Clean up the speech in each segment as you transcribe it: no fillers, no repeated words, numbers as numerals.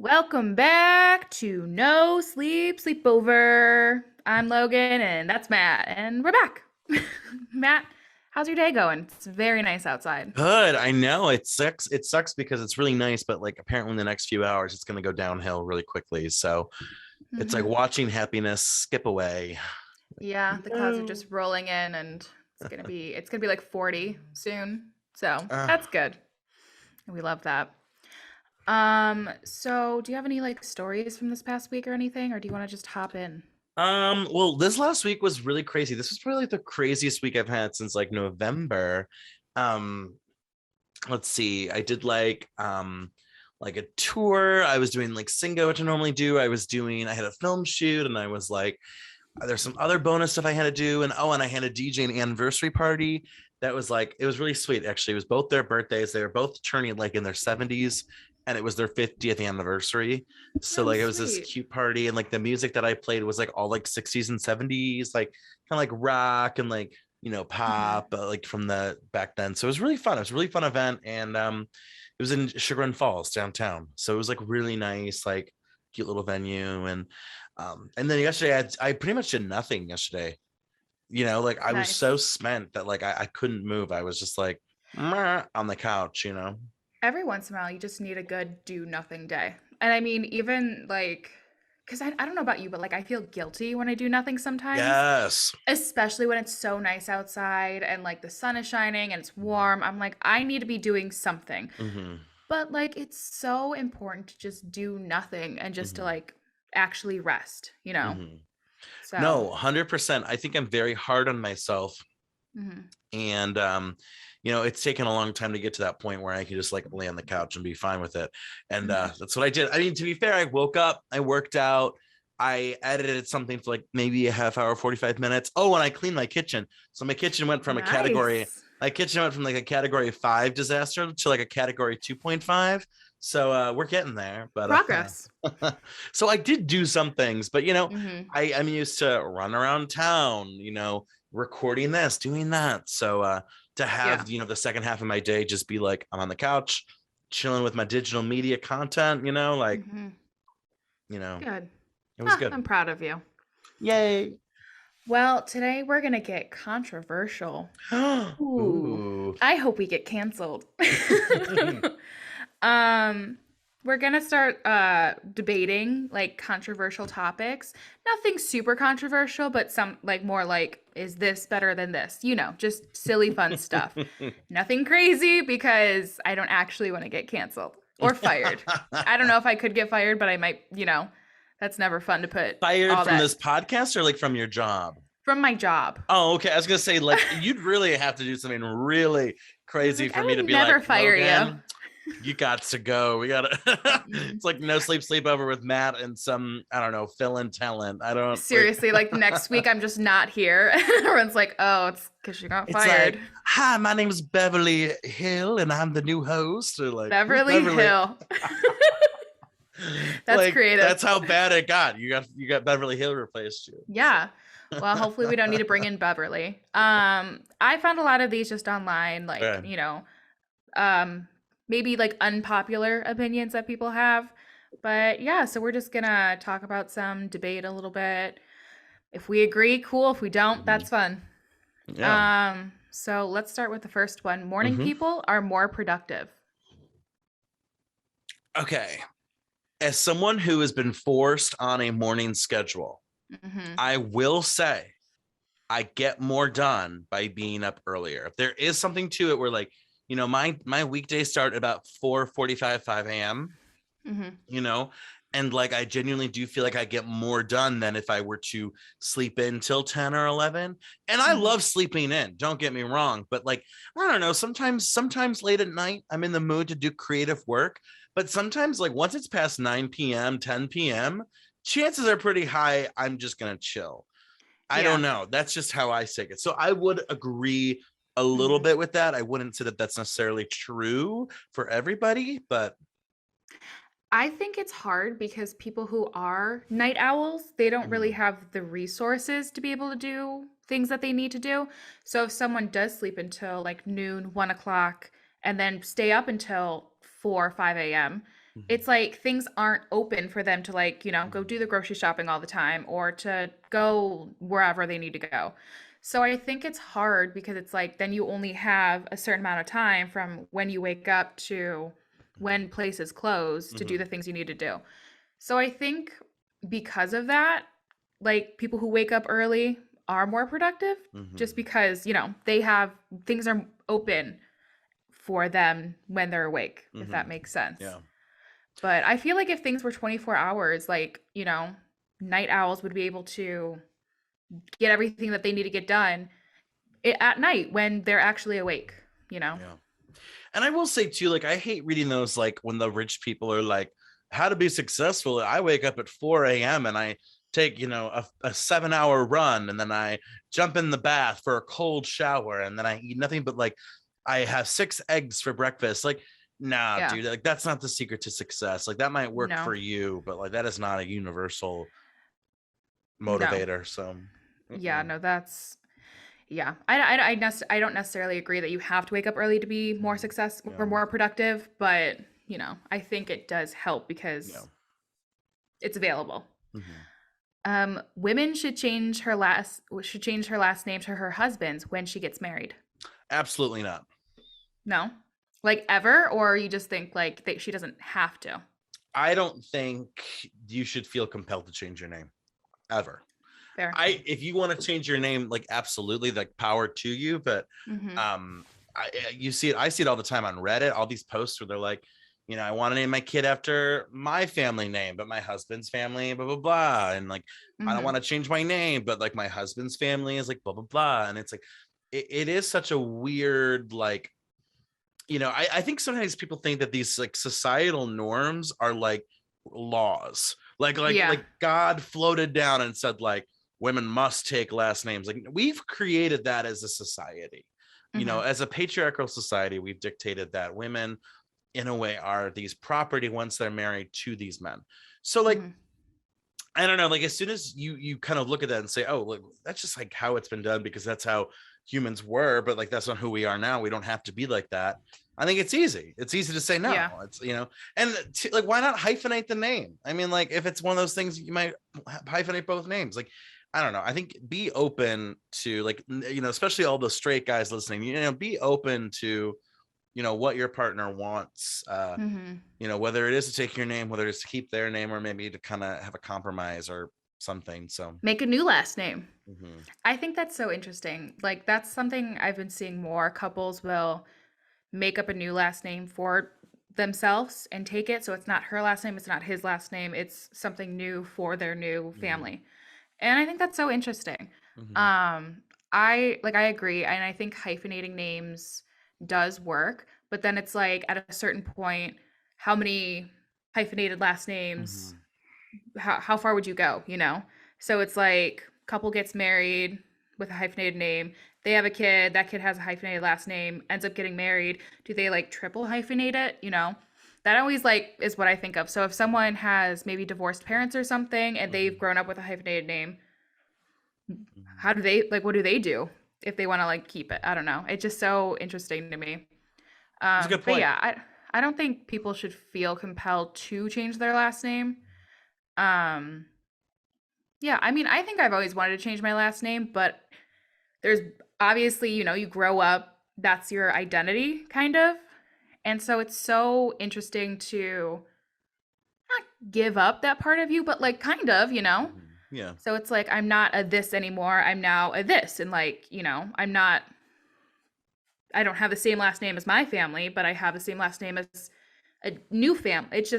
Welcome back to No Sleep Sleepover. I'm Logan and that's Matt, and we're back. Matt, how's your day going? It's very nice outside. Good. I know it sucks. It sucks because it's really nice, but like apparently in the next few hours it's going to go downhill really quickly. So it's like hmm watching happiness skip away. Yeah, the clouds are No. just rolling in and it's gonna be like 40 soon. So Uh, that's good. We love that. So do you have any like stories from this past week or anything, or do you want to just hop in? well, this last week was really crazy. This was probably like the craziest week I've had since like November. Um, let's see. I did like a tour. I was doing like Singo, which I normally do. I had a film shoot and I was like there's some other bonus stuff I had to do. And I had a DJ an anniversary party that was like, it was really sweet. Actually, it was both their birthdays. They were both turning like in their 70s and it was their 50th anniversary. So Oh, like it was this sweet. cute party. And like the music that I played was like all like 60s and 70s, like kind of like rock and like, hmm pop, like from the back then. So it was really fun. It was a really fun event. And it was in Sugar and Falls downtown. So it was like really nice, like cute little venue. And then yesterday I pretty much did nothing yesterday. Like I was so Nice. spent that like I couldn't move. I was just like "Meh," on the couch. Every once in a while, you just need a good do nothing day. And I mean, even like, because I don't know about you, but like, I feel guilty when I do nothing sometimes, Yes. especially when it's so nice outside and like the sun is shining and it's warm. I'm like, I need to be doing something. hmm But like, it's so important to just do nothing and just to hmm like actually rest, you know? hmm So, No, 100%. I think I'm very hard on myself. mhm. And it's taken a long time to get to that point where I can just like lay on the couch and be fine with it. And Mhm. that's what I did. I mean, to be fair, I woke up, I worked out, I edited something for like maybe a half hour, 45 minutes. Oh, and I cleaned my kitchen. So Nice. my kitchen went from like a category 5 disaster to like a category 2.5. So we're getting there. But Progress. so I did do some things, but hmm I'm used to run around town, recording this, doing that. So to Yeah. have, the second half of my day just be like I'm on the couch, chilling with my digital media content, hmm you know, Good. it was Ah, good. I'm proud of you. Yay. Well, today we're gonna get controversial. Ooh, Ooh. I hope we get canceled. Um, we're gonna start debating like controversial topics. Nothing super controversial, but some like more like, is this better than this? You know, just silly fun stuff. Nothing crazy because I don't actually want to get canceled or fired. I don't know if I could get fired, but I might, that's never fun to put Fired all from that this podcast or like from your job? from my job. Oh, okay. I was gonna say, like, you'd really have to do something really I was crazy like, for I me to would be like, never fire you. Logan, you got to go. We gotta Mm-mm. it's like no sleepover with Matt and some, I don't know, fill in talent. I don't like Seriously, like the next week I'm just not here. Everyone's like, "Oh, it's because you got it's fired." like, hi, my name is Beverly Hill and I'm the new host. Or like, who's Beverly Beverly? Hill. That's Like, creative. that's how bad it got. You got Beverly Hill replaced you. So Yeah. Well, hopefully we don't need to bring in Beverly. I found a lot of these just online, like, okay. um, maybe like unpopular opinions that people have. But yeah, so we're just gonna talk about some, debate a little bit. If we agree, cool. If we don't, Mhm. that's fun. Yeah. So let's start with the first one. Morning hmm people are more productive. Okay. As someone who has been forced on a morning schedule, hmm I will say I get more done by being up earlier. There is something to it where like, my weekdays start about 4:45, 5 a.m., hmm you know, and like I genuinely do feel like I get more done than if I were to sleep in till 10 or 11. And I hmm love sleeping in, don't get me wrong, but like I don't know, sometimes late at night I'm in the mood to do creative work, but sometimes like once it's past 9 p.m., 10 p.m., chances are pretty high I'm just going to chill. I don't Yeah. know. That's just how I take it. So I would agree a little hmm bit with that. I wouldn't say that that's necessarily true for everybody, but I think it's hard because people who are night owls, they don't really mm, have the resources to be able to do things that they need to do. So if someone does sleep until like noon, 1 o'clock, and then stay up until 4 or 5 a.m., Mhm. it's like things aren't open for them to like, go Mhm. do the grocery shopping all the time or to go wherever they need to go. So I think it's hard because it's like then you only have a certain amount of time from when you wake up to when places close to do Mhm. the things you need to do. So I think because of that, like people who wake up early are more productive just Mhm. because, they have things are open for them when they're awake, if that Mhm. makes sense. Yeah. But I feel like if things were 24 hours, like, night owls would be able to get everything that they need to get done at night when they're actually awake, you know? Yeah. And I will say too, like I hate reading those like when the rich people are like, how to be successful. I wake up at 4 a.m. and I take, a 7 hour run and then I jump in the bath for a cold shower and then I eat nothing but like I have 6 eggs for breakfast. Like, nah, Yeah. dude, like that's not the secret to success. Like that might work No. for you, but like that is not a universal No. motivator. So Yeah, mm-mm, no, that's yeah. I don't necessarily agree that you have to wake up early to be more mhm, success or yeah, more productive, but, I think it does help yeah. because it's available. Mhm. Women should change her last name to her husband's when she gets married. Absolutely not. No? Like ever, or you just think like she doesn't have to? I don't think you should feel compelled to change your name ever. Fair. If you want to change your name, like absolutely, like power to you. But Mm-hmm. um, you see it. I see it all the time on Reddit. All these posts where they're like, I want to name my kid after my family name, but my husband's family, blah blah blah, and like I don't Mm-hmm. want to change my name, but like my husband's family is like blah blah blah, and it's like it is such a weird like I think sometimes people think that these like societal norms are like laws. Yeah. Like God floated down and said like women must take last names. Like we've created that as a society. Mm-hmm. As a patriarchal society, we've dictated that women in a way are these property once they're married to these men. So like Mm-hmm. I don't know, like as soon as you kind of look at that and say, oh, look, that's just like how it's been done because that's how humans were, but like that's not who we are now. We don't have to be like that. I think it's easy. It's easy to say no. Yeah. It's and like why not hyphenate the name? I mean, like if it's one of those things, you might hyphenate both names. Like I don't know. I think be open to like especially all the straight guys listening. Be open to what your partner wants. Mm-hmm. Whether it is to take your name, whether it's to keep their name, or maybe to kind of have a compromise or something. So, Make a new last name. mhm. I think that's so interesting. Like that's something I've been seeing more. Couples will make up a new last name for themselves and take it. So it's not her last name, it's not his last name, it's something new for their new Mhm. family. And I think that's so interesting. Mhm. Um, I agree, and I think hyphenating names does work, but then it's like at a certain point, how many hyphenated last names, Mhm. how far would you go, you know? So it's like couple gets married with a hyphenated name, they have a kid, that kid has a hyphenated last name, ends up getting married. Do they like triple hyphenate it, you know? That always like is what I think of. So if someone has maybe divorced parents or something and they've Mhm. grown up with a hyphenated name, Mhm. how do they like what do they do if they want to like keep it? I don't know. It's just so interesting to me. That's a good But point. yeah, I don't think people should feel compelled to change their last name. Um yeah, I mean, I think I've always wanted to change my last name, but there's obviously, you grow up, that's your identity kind of. And so it's so interesting to not give up that part of you, but like kind of, you know. Mhm. Yeah. So it's like I'm not a this anymore. I'm now a this and like, I don't have the same last name as my family, but I have the same last name as a new family. It's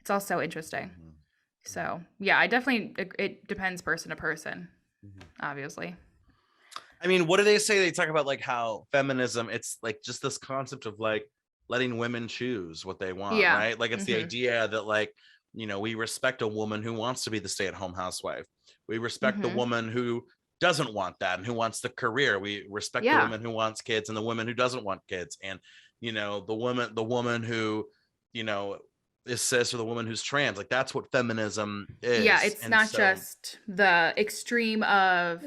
all so interesting. Mhm. Mhm. So yeah, I definitely it depends person to person, Mhm. obviously. I mean, what do they say? They talk about like how feminism, it's like just this concept of like letting women choose what they want, Yeah. right? Like it's the Mm-hmm. idea that like, we respect a woman who wants to be the stay-at-home housewife. We respect the Mm-hmm. woman who doesn't want that and who wants the career. We respect the Yeah. woman who wants kids and the woman who doesn't want kids. And the woman who, you know, is cis or the woman who's trans. Like that's what feminism Yeah. is. It's And not so, just the extreme of,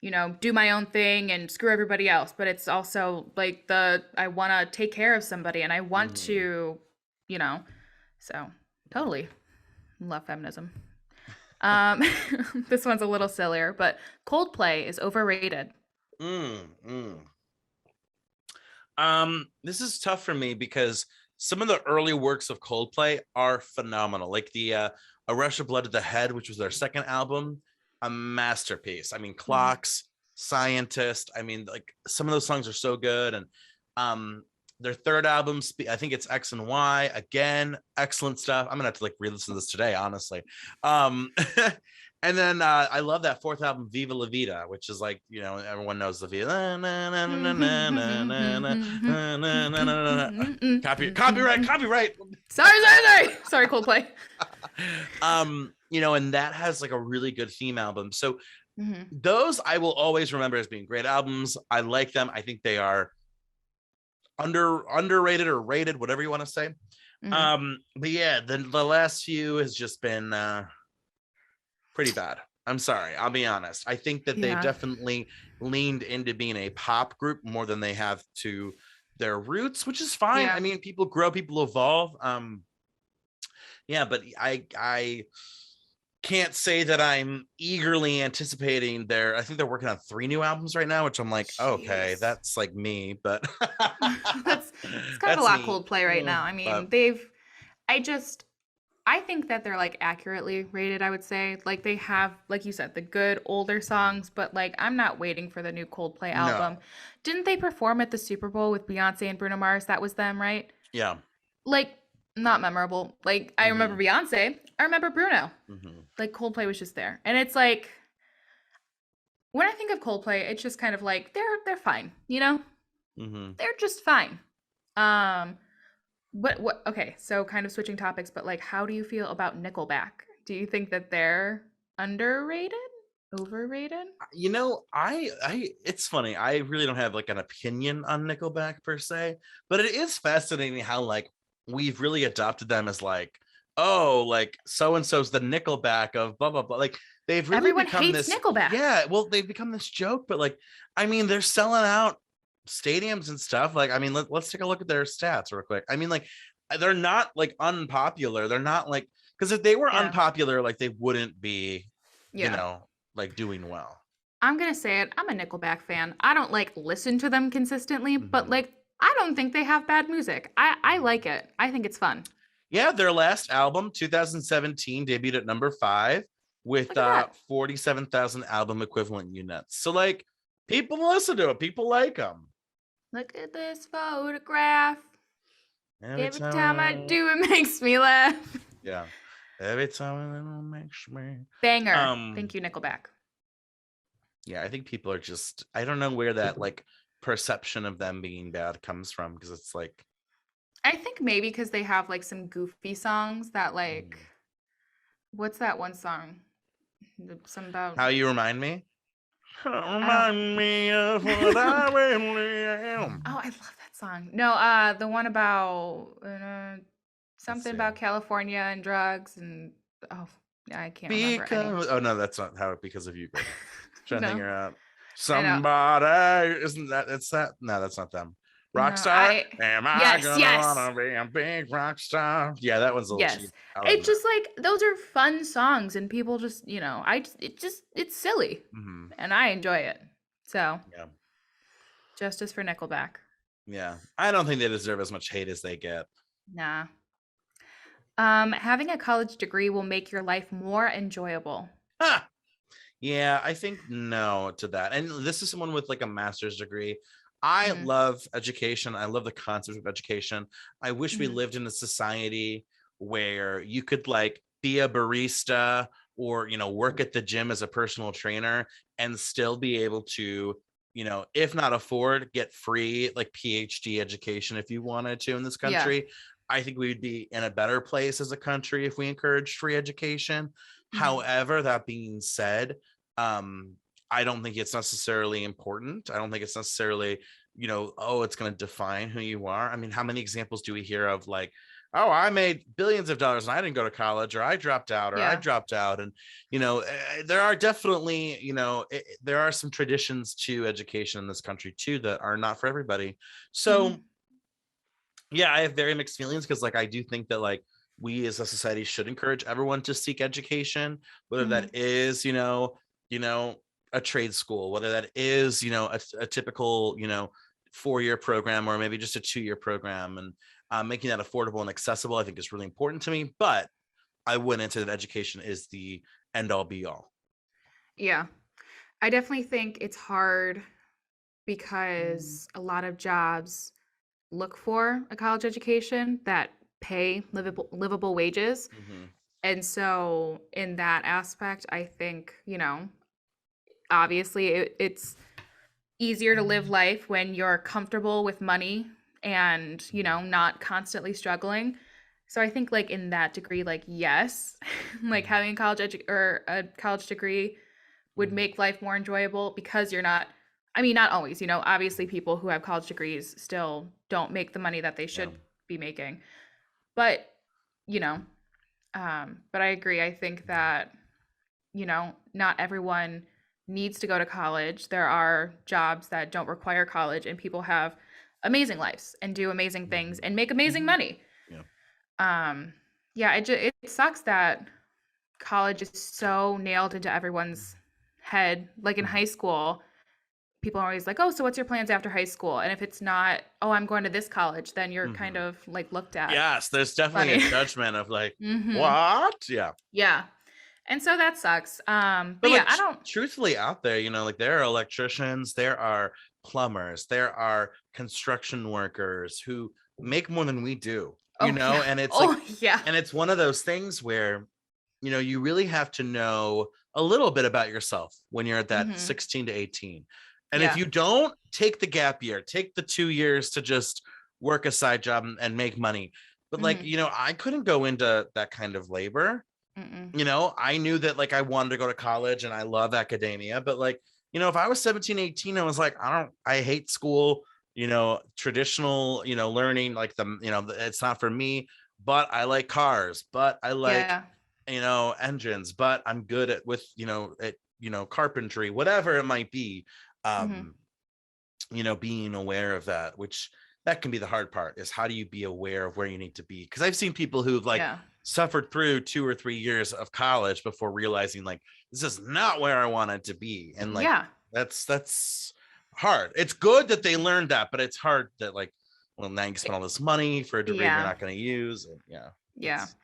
yeah. do my own thing and screw everybody else, but it's also like I want to take care of somebody and I want Mhm. to, you know, So totally love feminism. Um, this one's a little sillier, but Coldplay is overrated. Mm, mm. This is tough for me because some of the early works of Coldplay are phenomenal. Like the A Rush of Blood to the Head, which was their second album, a masterpiece. I mean, Mhm. Clocks, Scientist. I mean, like some of those songs are so good. And um their third album, I think it's X and Y, again, excellent stuff. I'm gonna have to like re-listen to this today, honestly. Um And then I love that fourth album, Viva La Vida, which is like, you know, everyone knows the Viva. Copyright. Sorry, Coldplay. You know, and that has like a really good theme album. So Mhm. those I will always remember as being great albums. I like them. I think they are underrated or rated, whatever you want to say. Mhm. But yeah, the last few has just been pretty bad. I'm sorry. I'll be honest. I think that they've Yeah. definitely leaned into being a pop group more than they have to their roots, which is fine. I Yeah. mean, people grow, people evolve. Yeah, but I can't say that I'm eagerly anticipating their. I think they're working on 3 new albums right now, which I'm like, okay, Jeez. that's like me, but That's it's kind of a that's lot me. Coldplay right now. I But mean, I just I think that they're like accurately rated, I would say. Like they have, like you said, the good older songs, but like I'm not waiting for the new Coldplay album. no, Didn't they perform at the Super Bowl with Beyonce and Bruno Mars? That was them, right? yeah. Like not memorable. Like I remember Hmm. Beyonce, I remember Bruno. Hmm. Like Coldplay was just there. And it's like when I think of Coldplay, it's just kind of like they're fine, you know? Hmm. They're just fine. Um what okay, so kind of switching topics, but like how do you feel about Nickelback? Do you think that they're underrated? Overrated? You know, I it's funny. I really don't have like an opinion on Nickelback per se, but it is fascinating how like we've really adopted them as like, oh, like so and so's the Nickelback of blah blah blah. Like they've really Everyone become hates this, Nickelback. yeah, well, they've become this joke, but like, I mean, they're selling out stadiums and stuff. Like, I mean, let's take a look at their stats real quick. I mean, like, they're not like unpopular. They're not like, because if they were Yeah. unpopular, like they wouldn't be, you Yeah. know, like doing well. I'm gonna say it. I'm a Nickelback fan. I don't like listen to them consistently, but Mhm, like I don't think they have bad music. I mhm. like it. I think it's fun. Yeah, their last album, 2017, debuted at number 5 with Look at that. 47,000 album equivalent units. So like people listen to it, people like them. Look at this photograph. Every Every time I time, do, it makes me laugh. yeah, every time it makes me. Banger. Um, Thank you, Nickelback. yeah, I think people are just. I don't know where that like perception of them being bad comes from because it's like, I think maybe because they have like some goofy songs that like mm, what's that one song? Some about how you remind me. I don't Remind me of what I really am. oh, I love that song. No, the one about Let's something see. about California and drugs and oh, yeah, I can't remember any. Because oh no, that's not how because of you, baby. Trying to No, figure out I know. somebody. Isn't that it's that? No, that's not them. No, Rockstar. I Am I yes, gonna yes, wanna be a big rock star? Yeah, that one's a little cheap. yes. I'll It's admit. just like those are fun songs and people just, it's silly Hmm. and I enjoy it. So, Yeah, justice for Nickelback. yeah. I don't think they deserve as much hate as they get. Nah. Having a college degree will make your life more enjoyable. Huh. Yeah, I think no to that. And this is someone with like a master's degree. I Mhm, love education. I love the concept of education. I wish we mhm. lived in a society where you could like be a barista or, you know, work at the gym as a personal trainer and still be able to, you know, if not afford, get free like PhD education if you wanted to in this Yeah. country. I think we'd be in a better place as a country if we encouraged free education. Mhm. However, that being said, um, I don't think it's necessarily important. I don't think it's necessarily, you know, oh, it's going to define who you are. I mean, how many examples do we hear of like, oh, I made billions of dollars and I didn't go to college, or I dropped out, or I Yeah. dropped out. And, you know, there are definitely, you know, there are some traditions to education in this country too that are not for everybody. So, Mhm. yeah, I have very mixed feelings because, like, I do think that, like, we as a society should encourage everyone to seek education, whether that Mhm. is, a trade school, whether that is, a typical, 4-year program, or maybe just a 2-year program, and making that affordable and accessible, I think is really important to me. But I wouldn't say that education is the end all be all. Yeah. I definitely think it's hard because a lot of jobs look for a college education that pay livable wages. Mm-hmm. And so in that aspect, I think, obviously it's easier to live life when you're comfortable with money and, not constantly struggling. So I think like in that degree, like yes, like having a or a college degree would make life more enjoyable because you're not, I mean, not always, obviously people who have college degrees still don't make the money that they Yeah. should be making. But, you know, but I agree. I think that, not everyone needs to go to college. There are jobs that don't require college, and people have amazing lives and do amazing things and make amazing money. Yeah. Um, yeah, it sucks that college is so nailed into everyone's head. Like in high school, people are always like, "Oh, so what's your plans after high school?" And if it's not, "Oh, I'm going to this college," then you're kind Mm-hmm. of like looked at Yes, there's definitely a funny. judgment of like, Mhm. what? Yeah. Yeah. And so that sucks. But But yeah, like I don't. truthfully out there, like there are electricians, there are plumbers, there are construction workers who make more than we do, Oh yeah. and it's like, Oh yeah. and it's one of those things where, you really have to know a little bit about yourself when you're at that Mhm. 16 to 18. And if Yeah. you don't take the gap year, take the 2 years to just work a side job and make money. But like, Mhm. I couldn't go into that kind of labor. Mm-mm. I knew that like I wanted to go to college and I love academia, but like, if I was 17, 18, I was like, I hate school, traditional, learning, like it's not for me, but I like cars, but I like, Yeah. engines, but I'm good with, carpentry, whatever it might be. Mhm. Um, being aware of that, which that can be the hard part, is how do you be aware of where you need to be? Because I've seen people who've like Yeah. suffered through 2 or 3 years of college before realizing like this is not where I wanted to be. And like Yeah. that's hard. It's good that they learned that, but it's hard that like, well, now you spend all this money for a degree you're Yeah. not going to use. And yeah, Yeah. it's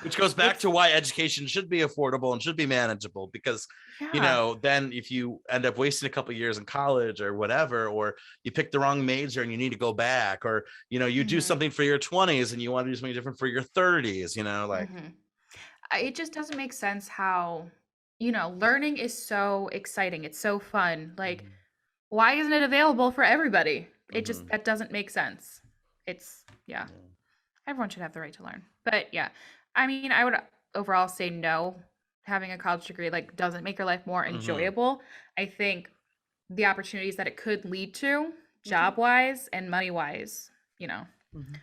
which goes back It's to why education should be affordable and should be manageable, because yeah. then if you end up wasting a couple of years in college or whatever, or you pick the wrong major and you need to go back, or you do Mhm. something for your 20s and you want to do something different for your 30s, like Mhm. It just doesn't make sense how, learning is so exciting. It's so fun. Like, why isn't it available for everybody? It just mm-hmm. that doesn't make sense. It's yeah. Yeah. Everyone should have the right to learn. But yeah, I mean, I would overall say no. Having a college degree like doesn't make your life more Mm-hmm. enjoyable. I think the opportunities that it could lead to, Mm-hmm. job wise and money wise, Mm-hmm.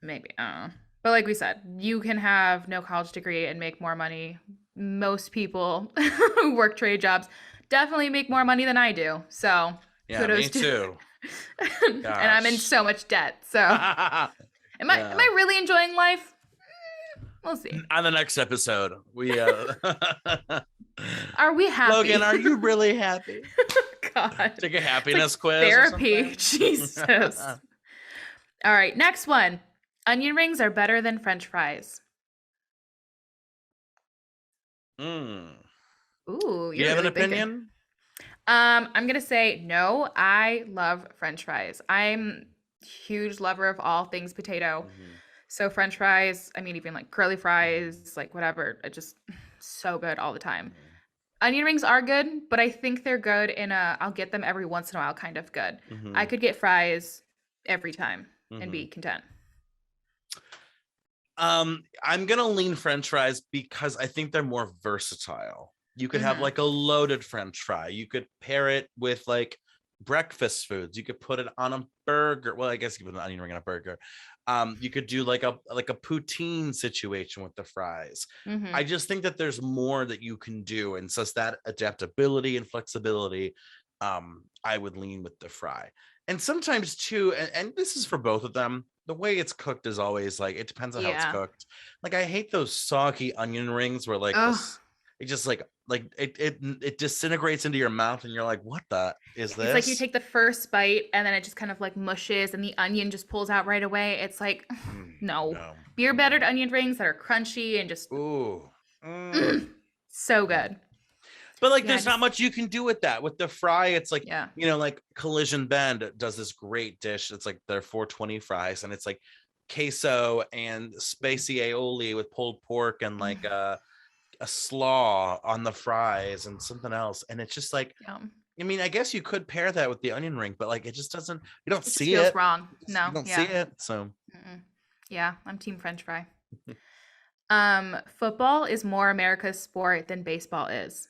maybe. I don't know. But like we said, you can have no college degree and make more money. Most people who work trade jobs definitely make more money than I do. So Yeah, me kudos to too. and I'm in Gosh. so much debt. So am Yeah. I really enjoying life? We'll see. On the next episode, we Are we happy? Logan, are you really happy? God. Take a It's like happiness quiz or therapy. something. Jesus. All right, next one. Onion rings are better than French fries. Mm. Ooh, Do you you're have an really thinking. opinion? I'm gonna say no. I love French fries. I'm huge lover of all things potato. Mm-hmm. So French fries, I mean even like curly fries, like whatever, it just so good all the time. Onion rings are good, but I think they're good in a I'll get them every once in a while kind of good. I Mm-hmm. could get fries every time and Mm-hmm. be content. I'm gonna lean French fries because I think they're more versatile. You could have Mhm. like a loaded French fry. You could pair it with like breakfast foods. You could put it on a burger. Well, I guess you could put an onion ring on a burger. You could do like a poutine situation with the fries. I Mhm. just think that there's more that you can do, and so it's that adaptability and flexibility. I would lean with the fry. And sometimes too, and this is for both of them, the way it's cooked is always like it depends on how it's Yeah. cooked. Like I hate those soggy onion rings where like Oh, this it just like it disintegrates into your mouth and you're like, what the is it's like you this? take the first bite and then it just kind of like mushes and the onion just pulls out right away. It's like, no. No. Beer battered onion rings that are crunchy and just Ooh. Mm. so Yeah. good. But like Yeah, there's not just much you can do with that. With the fry, it's like, yeah. like Collision Bend does this great dish. It's like their 420 fries, and it's like queso and spicy aioli with pulled pork and like a slaw on the fries and something else. And it's just like, Yum. I mean, I guess you could pair that with the onion ring, but like it just doesn't, you don't It just see feels it. wrong. You No, don't see yeah. it. So Mm-mm. Yeah, I'm team French fry. Football is more America's sport than baseball is.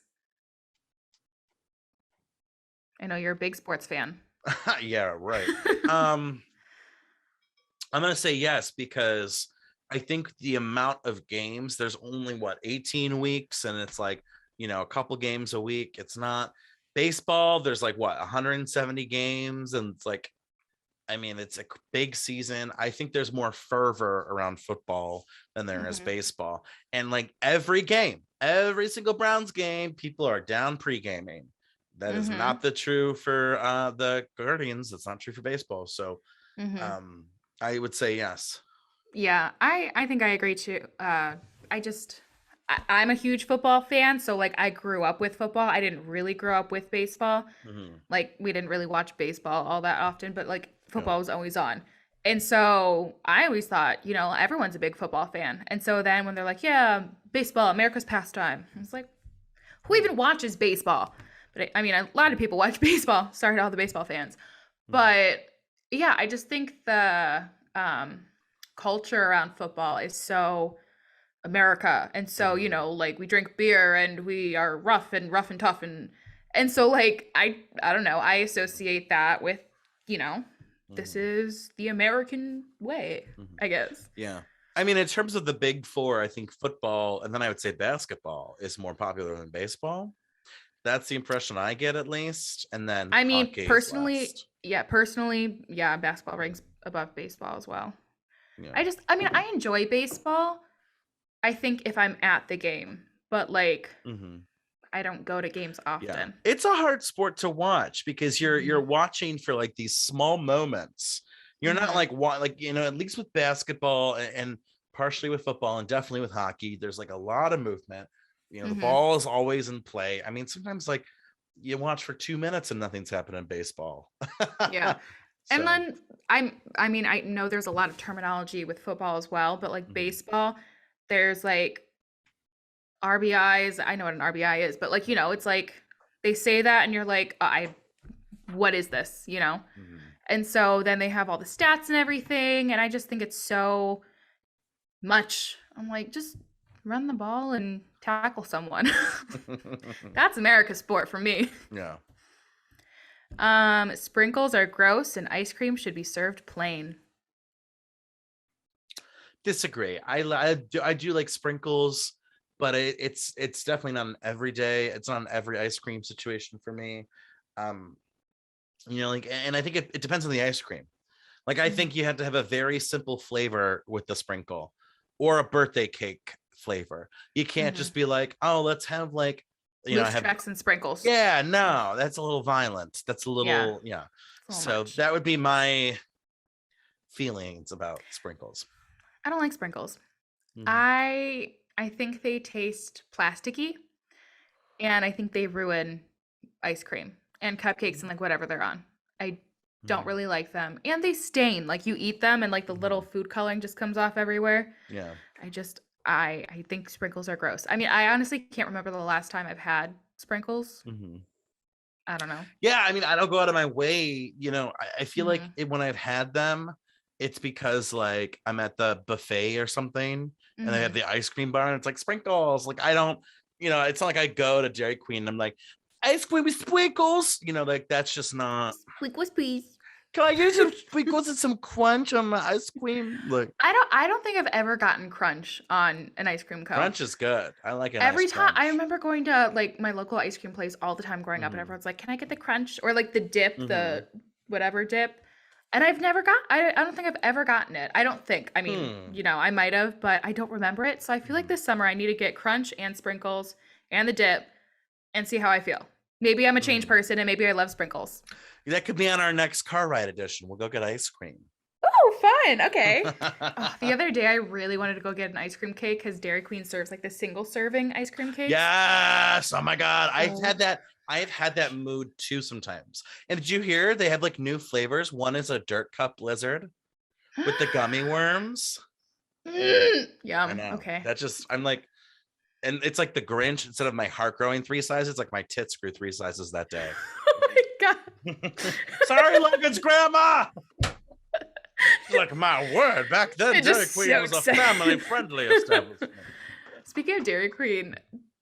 I know you're a big sports fan. yeah, right. Um, I'm gonna say yes because I think the amount of games, there's only 18 weeks, and it's like, a couple games a week. It's not baseball, there's like 170 games, and it's like, I mean, it's a big season. I think there's more fervor around football than there is Mhm. baseball. And like every game, every single Browns game, people are down pre-gaming. That is Mhm. not the true for the Guardians. That's not true for baseball. So Mhm. um, I would say yes. Yeah, I think I agree too. I just I'm a huge football fan, so like I grew up with football. I didn't really grow up with baseball. Mhm. Like we didn't really watch baseball all that often, but like Yeah. football was always on. And so I always thought, everyone's a big football fan. And so then when they're like, yeah, baseball, America's pastime, I was like, who Hmm. even watches baseball? But I mean, a lot of people watch baseball. Sorry to all the baseball fans. Mhm. But yeah, I just think the um, culture around football is so America. And so, Mhm. like we drink beer and we are rough and tough and so like I don't know, I associate that with, you know, this Mhm. is the American way, Mhm. I guess. Yeah. I mean, in terms of the big four, I think football and then I would say basketball is more popular than baseball. That's the impression I get at least. And then I mean, hockey is personally, last. yeah, basketball ranks above baseball as well. Yeah. I enjoy baseball. I think if I'm at the game, but like Hmm. I don't go to games Yeah. often. It's a hard sport to watch because you're Mhm. watching for like these small moments. You're not Mhm. like at least with basketball and partially with football and definitely with hockey, there's like a lot of movement. The Mhm. ball is always in play. I mean, sometimes like you watch for 2 minutes and nothing's happening in baseball. Yeah. And So then I mean, I know there's a lot of terminology with football as well, but like mhm, baseball, there's like RBIs. I know what an RBI is, but like, it's like they say that and you're like, what is this, mhm. And so then they have all the stats and everything, and I just think it's so much. I'm like, just run the ball and tackle someone. That's America's sport for me. Yeah. Sprinkles are gross and ice cream should be served plain. Disagree. I do like sprinkles, but it's definitely not an everyday. It's not an every ice cream situation for me. Um, like, and I think it depends on the ice cream. Like, I Mhm. think you have to have a very simple flavor with the sprinkle, or a birthday cake flavor. You can't Mhm. just be like, oh, let's have like, I Loose have. Tracks and sprinkles. Yeah, no, that's a little violent. That's a Yeah, little, yeah. it's a little So much. that would be my feelings about sprinkles. I don't like sprinkles. Mhm. I think they taste plasticky, and I think they ruin ice cream and cupcakes and like whatever they're on. I don't Mhm. really like them, and they stain. Like you eat them, and like the little Mhm. food coloring just comes off everywhere. Yeah. I just I think sprinkles are gross. I mean, I honestly can't remember the last time I've had sprinkles. Mhm. I don't know. Yeah, I mean, I don't go out of my way. I feel like Mhm. when I've had them, it's because like I'm at the buffet or something, and they have Mhm. the ice cream bar, and it's like sprinkles. Like I don't, it's not like I go to Dairy Queen and I'm like, ice cream with sprinkles. Like that's just not. Sprinkles, please. Can I use some sprinkles and some crunch on my ice cream? Like I don't think I've ever gotten crunch on an ice cream cone. crunch is good. I like a nice Every time I crunch. remember going to like my local ice cream place all the time growing up and Hmm. everyone's like, "Can I get the crunch or like the dip, Hmm. the whatever dip?" And I've never got I don't think I've ever gotten it. I don't think. I mean, Hmm. I might have, but I don't remember it. So I feel like Mhm. this summer I need to get crunch and sprinkles and the dip and see how I feel. Maybe I'm a change Hmm. person and maybe I love sprinkles. That could be on our next car ride edition. We'll go get ice cream. Oh, fun. Okay. Oh, the other day I really wanted to go get an ice cream cake because Dairy Queen serves like the single serving ice cream cakes. Yes. Oh my God. I've Oh. had that. I've had that mood too sometimes. And did you hear they have like new flavors? One is a dirt cup blizzard with the gummy worms. I Yum. know. Okay. That just, I'm like, and it's like the Grinch. Instead of my heart growing 3 sizes, like my tits grew 3 sizes that day. Oh my God. Sorry, Logan's grandma. She's like, my word, back then It Dairy just Queen so was a excited. family-friendly establishment. Speaking of Dairy Queen,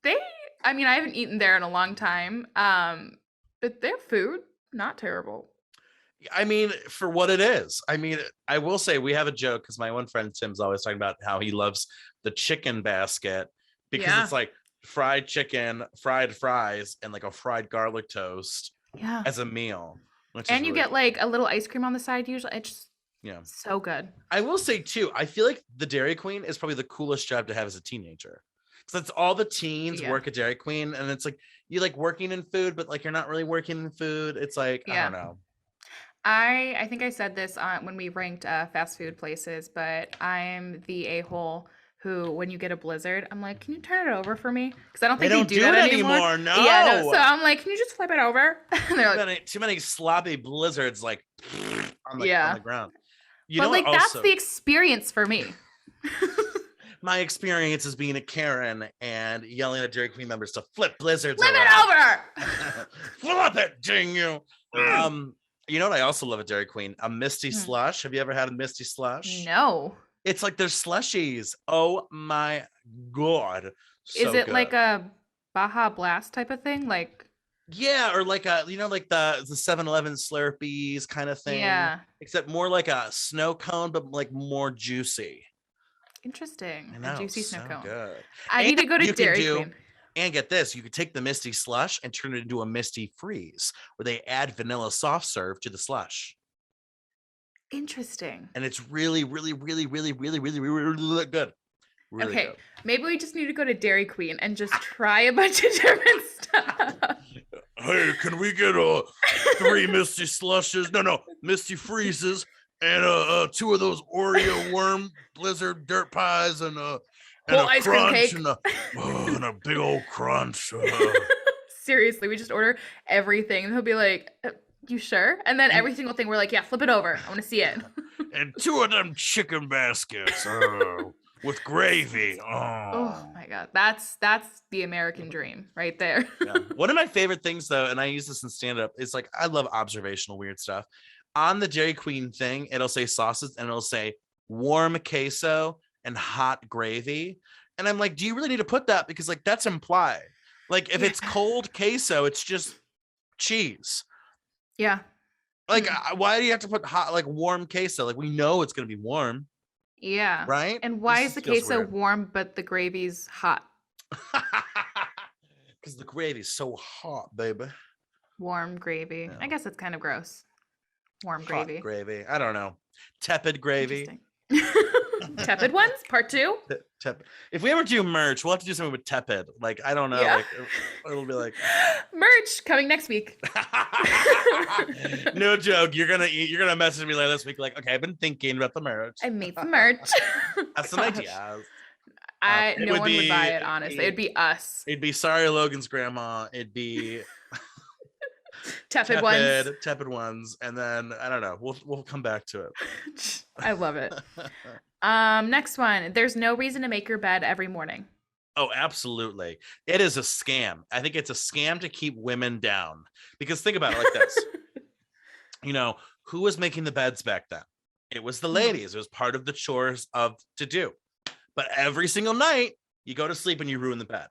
they, I mean, I haven't eaten there in a long time, but their food, not terrible. I mean, for what it is. I mean, I will say we have a joke because my one friend Tim's always talking about how he loves the chicken basket because Yeah. it's like fried chicken, fried fries, and like a fried garlic toast Yeah. as a meal, which is And you really get cool. like a little ice cream on the side usually. It's just Yeah. so good. I will say too, I feel like the Dairy Queen is probably the coolest job to have as a teenager. Because that's all the teens Yeah. work at Dairy Queen, and it's like you like working in food, but like you're not really working in food. It's like, I don't Yeah. know. I think I said this when we ranked fast food places, but I'm the a-hole who, when you get a blizzard, I'm like, can you turn it over for me? Because I don't They think they don't do do that it anymore. anymore. Yeah, no. So No. I'm like, can you just flip it over? And they're like, Too many sloppy blizzards like on yeah. the ground. You know But what like, that's also the experience for me. my experience is being a Karen and yelling at Dairy Queen members to flip blizzards Flip it around. over. Flip it, ding you. You know what I also love at Dairy Queen? A Misty Hmm. slush. Have you ever had a Misty slush? No. It's like they're slushies. Oh my God. Is So it good. like a Baja Blast type of thing? Like, Yeah, or like a, like the 7-Eleven Slurpees kind of thing, yeah. except more like a snow cone, but like more juicy. Interesting. I A know, juicy snow so cone. good. I And need to go to you can Dairy do, Queen. and get this, you could take the Misty slush and turn it into a Misty freeze, where they add vanilla soft serve to the slush. Interesting. And it's really, really, really, really, really, really, really, really good. Really Okay, good. maybe we just need to go to Dairy Queen and just try a bunch of different stuff. Hey, can we get 3 Misty slushes? No, Misty freezes and 2 of those Oreo worm blizzard dirt pies and Whole a ice cream crunch cake. and a big old crunch. Seriously, we just order everything. And he'll be like, you sure? And then and every single thing we're like, yeah, flip it over. I want to see it. and 2 of them chicken baskets with gravy. Oh Oh. my God. That's the American dream right there. Yeah. One of my favorite things though, and I use this in stand-up, is like I love observational weird stuff. On the Dairy Queen thing, it'll say sauces and it'll say warm queso and hot gravy. And I'm like, do you really need to put that? Because like that's implied. Like if Yeah. it's cold queso, it's just cheese. Yeah. Like Hmm. why do you have to put hot, like warm queso? Like we know it's gonna be warm, Yeah. right? And why This is the just feels queso weird. warm but the gravy's hot? Because the gravy's so hot, baby. Warm gravy. I Yeah. guess it's kind of gross. Warm Hot gravy. gravy. I don't know. Tepid gravy. Interesting. Tepid ones, part two. If we ever do merch, we'll have to do something with tepid. Like I don't know, Yeah. like it'll be like Merch coming next week. no joke. You're gonna message me later this week, like, okay, I've been thinking about the merch. I made some merch. Have some Gosh. ideas. No one would buy it, honestly. It'd be us. It'd be sorry, Logan's grandma. It'd be Tepid ones. tepid ones, and then I don't know. We'll come back to it. I love it. Next one. There's no reason to make your bed every morning. Oh, absolutely. It is a scam. I think it's a scam to keep women down. Because think about it like this. Who was making the beds back then? It was the ladies. It was part of the chores to do. But every single night, you go to sleep and you ruin the bed.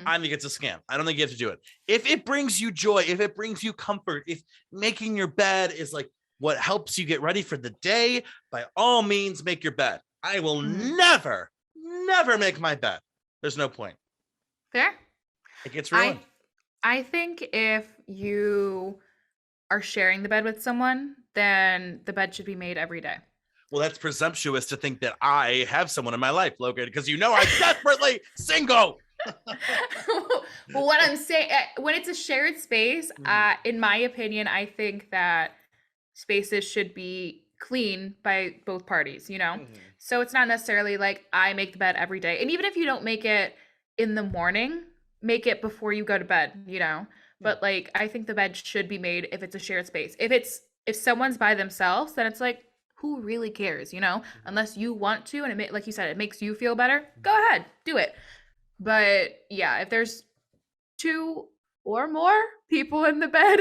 I think it's a scam. I don't think you have to do it. If it brings you joy, if it brings you comfort, if making your bed is like what helps you get ready for the day, by all means, make your bed. I will never make my bed. There's no point. Fair. It gets ruined. I think if you are sharing the bed with someone, then the bed should be made every day. Well, that's presumptuous to think that I have someone in my life, Logan, because you know I'm desperately single. Well, what I'm saying, when it's a shared space, Mhm. in my opinion, I think that spaces should be clean by both parties, you know? Mhm. So it's not necessarily like I make the bed every day. And even if you don't make it in the morning, make it before you go to bed, you know? Yeah. But like I think the bed should be made if it's a shared space. If someone's by themselves, then it's like who really cares, you know? Mhm. Unless you want to and like you said it makes you feel better, go Mhm. ahead, do it. But yeah, if there's two or more people in the bed,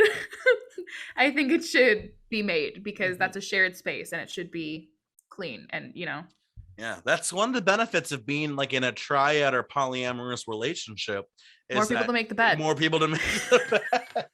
I think it should be made because Mhm. that's a shared space and it should be clean and, you know, Yeah, that's one of the benefits of being like in a triad or polyamorous relationship more is people that to make the bed. more people to make the bed.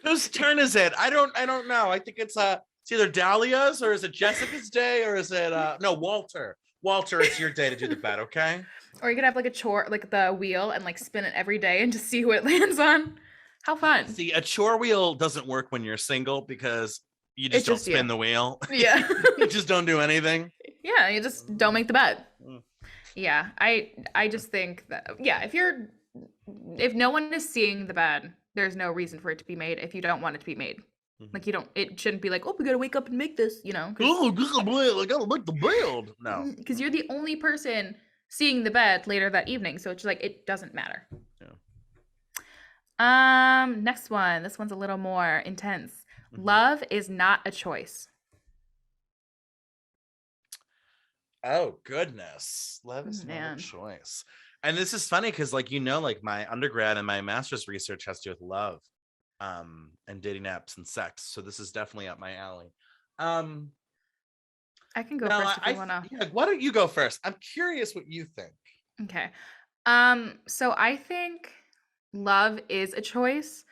Whose turn is it? I don't know. I think it's either Dahlia's or is it Jessica's day or is it no Walter. Walter, it's your day to do the bed, okay? Or you could have like a chore, like the wheel and like spin it every day and just see who it lands on. How fun. See, a chore wheel doesn't work when you're single because you just It's don't just you. spin the wheel. Yeah. You just don't do anything. Yeah, you just don't make the bed. Mm. Yeah, I just think that yeah, if no one is seeing the bed, there's no reason for it to be made if you don't want it to be made. Mhm. Like you don't it shouldn't be like, "Oh, we got to wake up and make this," you know, Oh, this is a build. I gotta make the build. No. cuz you're the only person seeing the bed later that evening, so it's like it doesn't matter. Yeah. Next one. This one's a little more intense. Mhm. Love is not a choice. Oh goodness, love is not a Man. choice. And this is funny because, like, like my undergrad and my master's research has to do with love, and dating apps and sex. So this is definitely up my alley. Um, I can go now first if you want to. yeah, why don't you go first? I'm curious what you think. Okay. So I think love is a choice.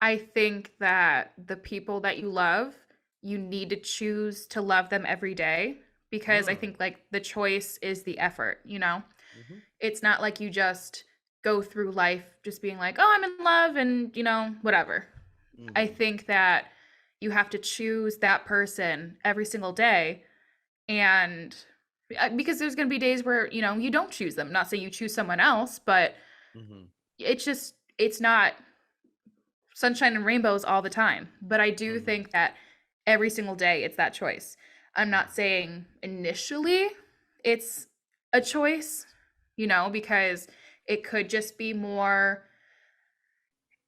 I think that the people that you love, you need to choose to love them every day because I Mm, think like the choice is the effort, you know? mhm, It's not like you just go through life just being like, "Oh, I'm in love," and, you know, whatever. I mhm, think that you have to choose that person every single day and because there's going to be days where, you know, you don't choose them. Not say you choose someone else, but mhm, it's not sunshine and rainbows all the time. But I do mhm, think that every single day it's that choice. I'm not mhm, saying initially it's a choice, you know, because it could just be more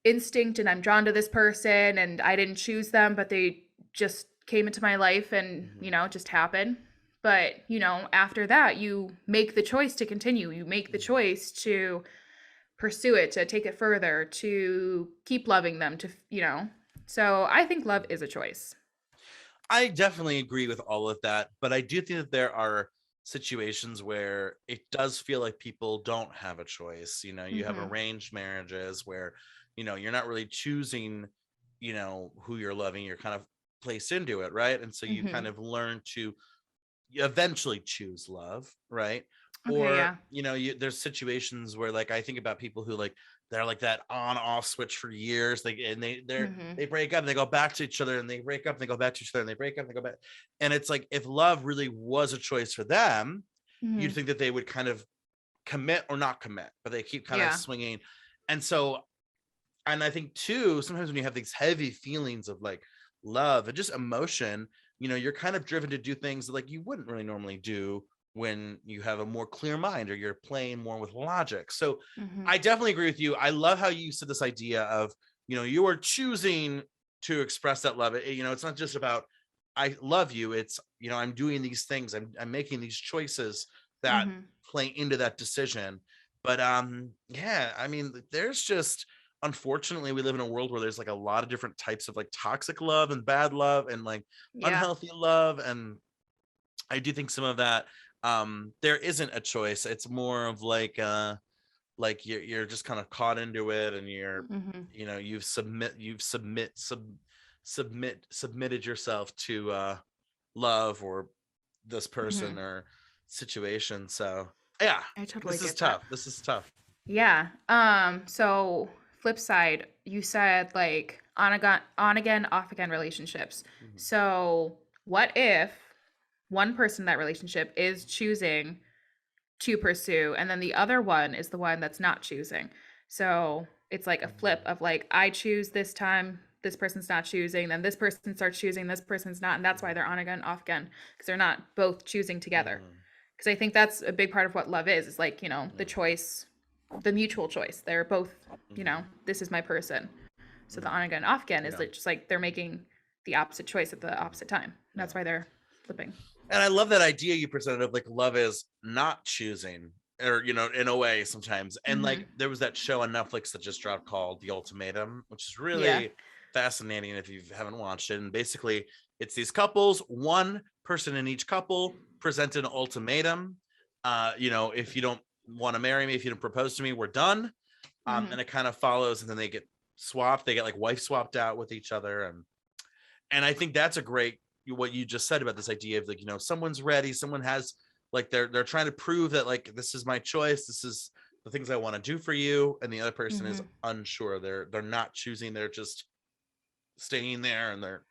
instinct and I'm drawn to this person and I didn't choose them, but they just came into my life and, you mhm, know, it just happened. But, you know, after that, you make the choice to continue. You make the mhm. choice to pursue it, to take it further, to keep loving them, to, you know. So I think love is a choice. I definitely agree with all of that, but I do think that there are situations where it does feel like people don't have a choice. You have Mm-hmm. arranged marriages where, you're not really choosing, who you're loving, you're kind of placed into it, right? And so you Mm-hmm. kind of learn to eventually choose love, right? Okay, Or yeah. there's situations where, like, I think about people who, like, they're like that on off switch for years, like, and Mm-hmm. they break up and they go back to each other and they break up and they go back to each other and they break up and they go back, and it's like if love really was a choice for them, you'd Mm-hmm. think that they would kind of commit or not commit, but they keep kind of Yeah. swinging. And so, and I think too, sometimes when you have these heavy feelings of like love and just emotion, you're kind of driven to do things that, like, you wouldn't really normally do when you have a more clear mind or you're playing more with logic. So Mm-hmm. I definitely agree with you. I love how you said this idea of, you are choosing to express that love. It's not just about I love you. It's, I'm doing these things. I'm making these choices that Mm-hmm. play into that decision. But yeah, I mean, there's just, unfortunately, we live in a world where there's like a lot of different types of like toxic love and bad love and like Yeah. unhealthy love. And I do think some of that, there isn't a choice. It's more of like you're just kind of caught into it, and Mm-hmm. submitted yourself to love or this Mm-hmm. person or situation. So yeah, I totally this is get that. tough. This is tough. Yeah. So flip side, you said like on again, off again relationships. Mhm. So what if one person in that relationship is choosing to pursue and then the other one is the one that's not choosing? So it's like a flip Mhm. of like, I choose this time, this person's not choosing, then this person starts choosing, this person's not, and that's why they're on again, off again, because they're not both choosing together. Mhm. Because I think that's a big part of what love is like, the Mhm. choice, the mutual choice. They're both, Mhm. this is my person. So the Mhm. on again, off again is Yeah. just like they're making the opposite choice at the opposite time. Yeah. That's why they're flipping. And I love that idea you presented of like love is not choosing, or in a way sometimes. And Mm-hmm. like there was that show on Netflix that just dropped called The Ultimatum, which is Yeah. really fascinating if you haven't watched it. And basically it's these couples, one person in each couple present an ultimatum. If you don't want to marry me, if you don't propose to me, we're done. Mm-hmm. And it kind of follows, and then they get swapped, they get like wife swapped out with each other. And I think that's a great, what you just said about this idea of like, someone's ready, someone has like they're trying to prove that like this is my choice, this is the things I want to do for you, and the other person is Mm-hmm. unsure, they're not choosing, they're just staying there and they're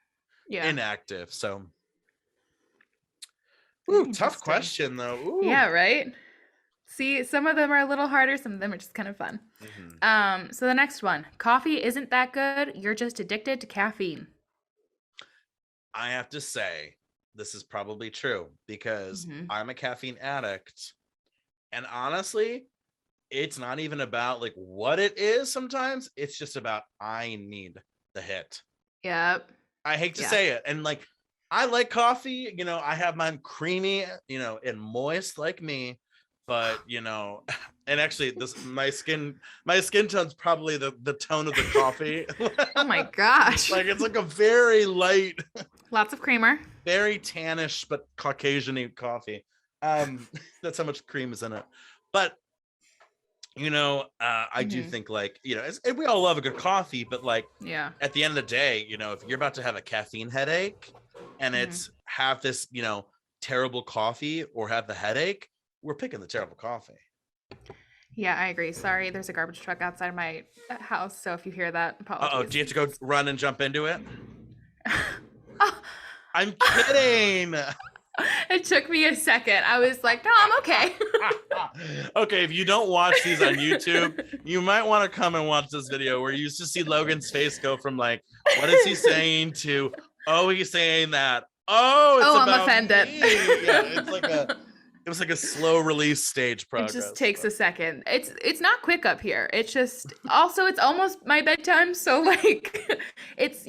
Yeah. inactive. So Very tough interesting. question though. Yeah, right? See, some of them are a little harder, some of them are just kind of fun. Mhm. So the next one. Coffee isn't that good. You're just addicted to caffeine. I have to say this is probably true because Mm-hmm. I'm a caffeine addict, and honestly it's not even about like what it is. Sometimes it's just about I need the hit. Yep. I hate to Yeah. say it. And like I like coffee, I have mine creamy, and moist like me. But and actually this my skin tone's probably the tone of the coffee. Oh my gosh. Like it's like a very light, Lots of creamer. very tannish but Caucasian-y coffee. That's how much cream is in it. But I do Mm-hmm. think like, and we all love a good coffee, but like Yeah. at the end of the day, if you're about to have a caffeine headache and Mm-hmm. it's have this, terrible coffee or have the headache, we're picking the terrible coffee. Yeah, I agree. Sorry, there's a garbage truck outside my house, so if you hear that, Uh-oh, apologies. do you have to go run and jump into it? Oh, I'm kidding. it took me a second. I was like, no, I'm okay. Okay, if you don't watch these on YouTube, you might want to come and watch this video where you used to see Logan's face go from like, what is he saying, to, oh, he's saying that. Oh, it's Oh, I'm about offended. me. Yeah, it was like a slow release stage It just progress. takes a second. It's not quick up here. It's just also it's almost my bedtime, so like it's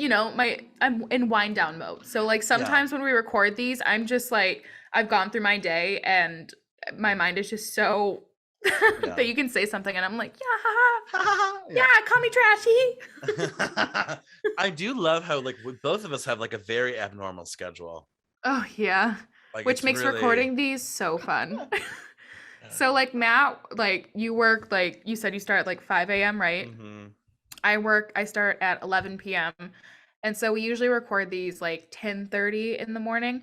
I'm in wind down mode. So like Yeah. sometimes when we record these, I'm just like I've gone through my day and my mind is just so Yeah. that you can say something and I'm like, yeah, haha, Yeah. yeah, call me trashy. I do love how like both of us have like a very abnormal schedule. Oh yeah. Like Which it's makes really recording these so fun. So like Matt, like you work like you said you start at like 5 a.m., right? hmm I start at 11 p.m. And so we usually record these like 10:30 in the morning.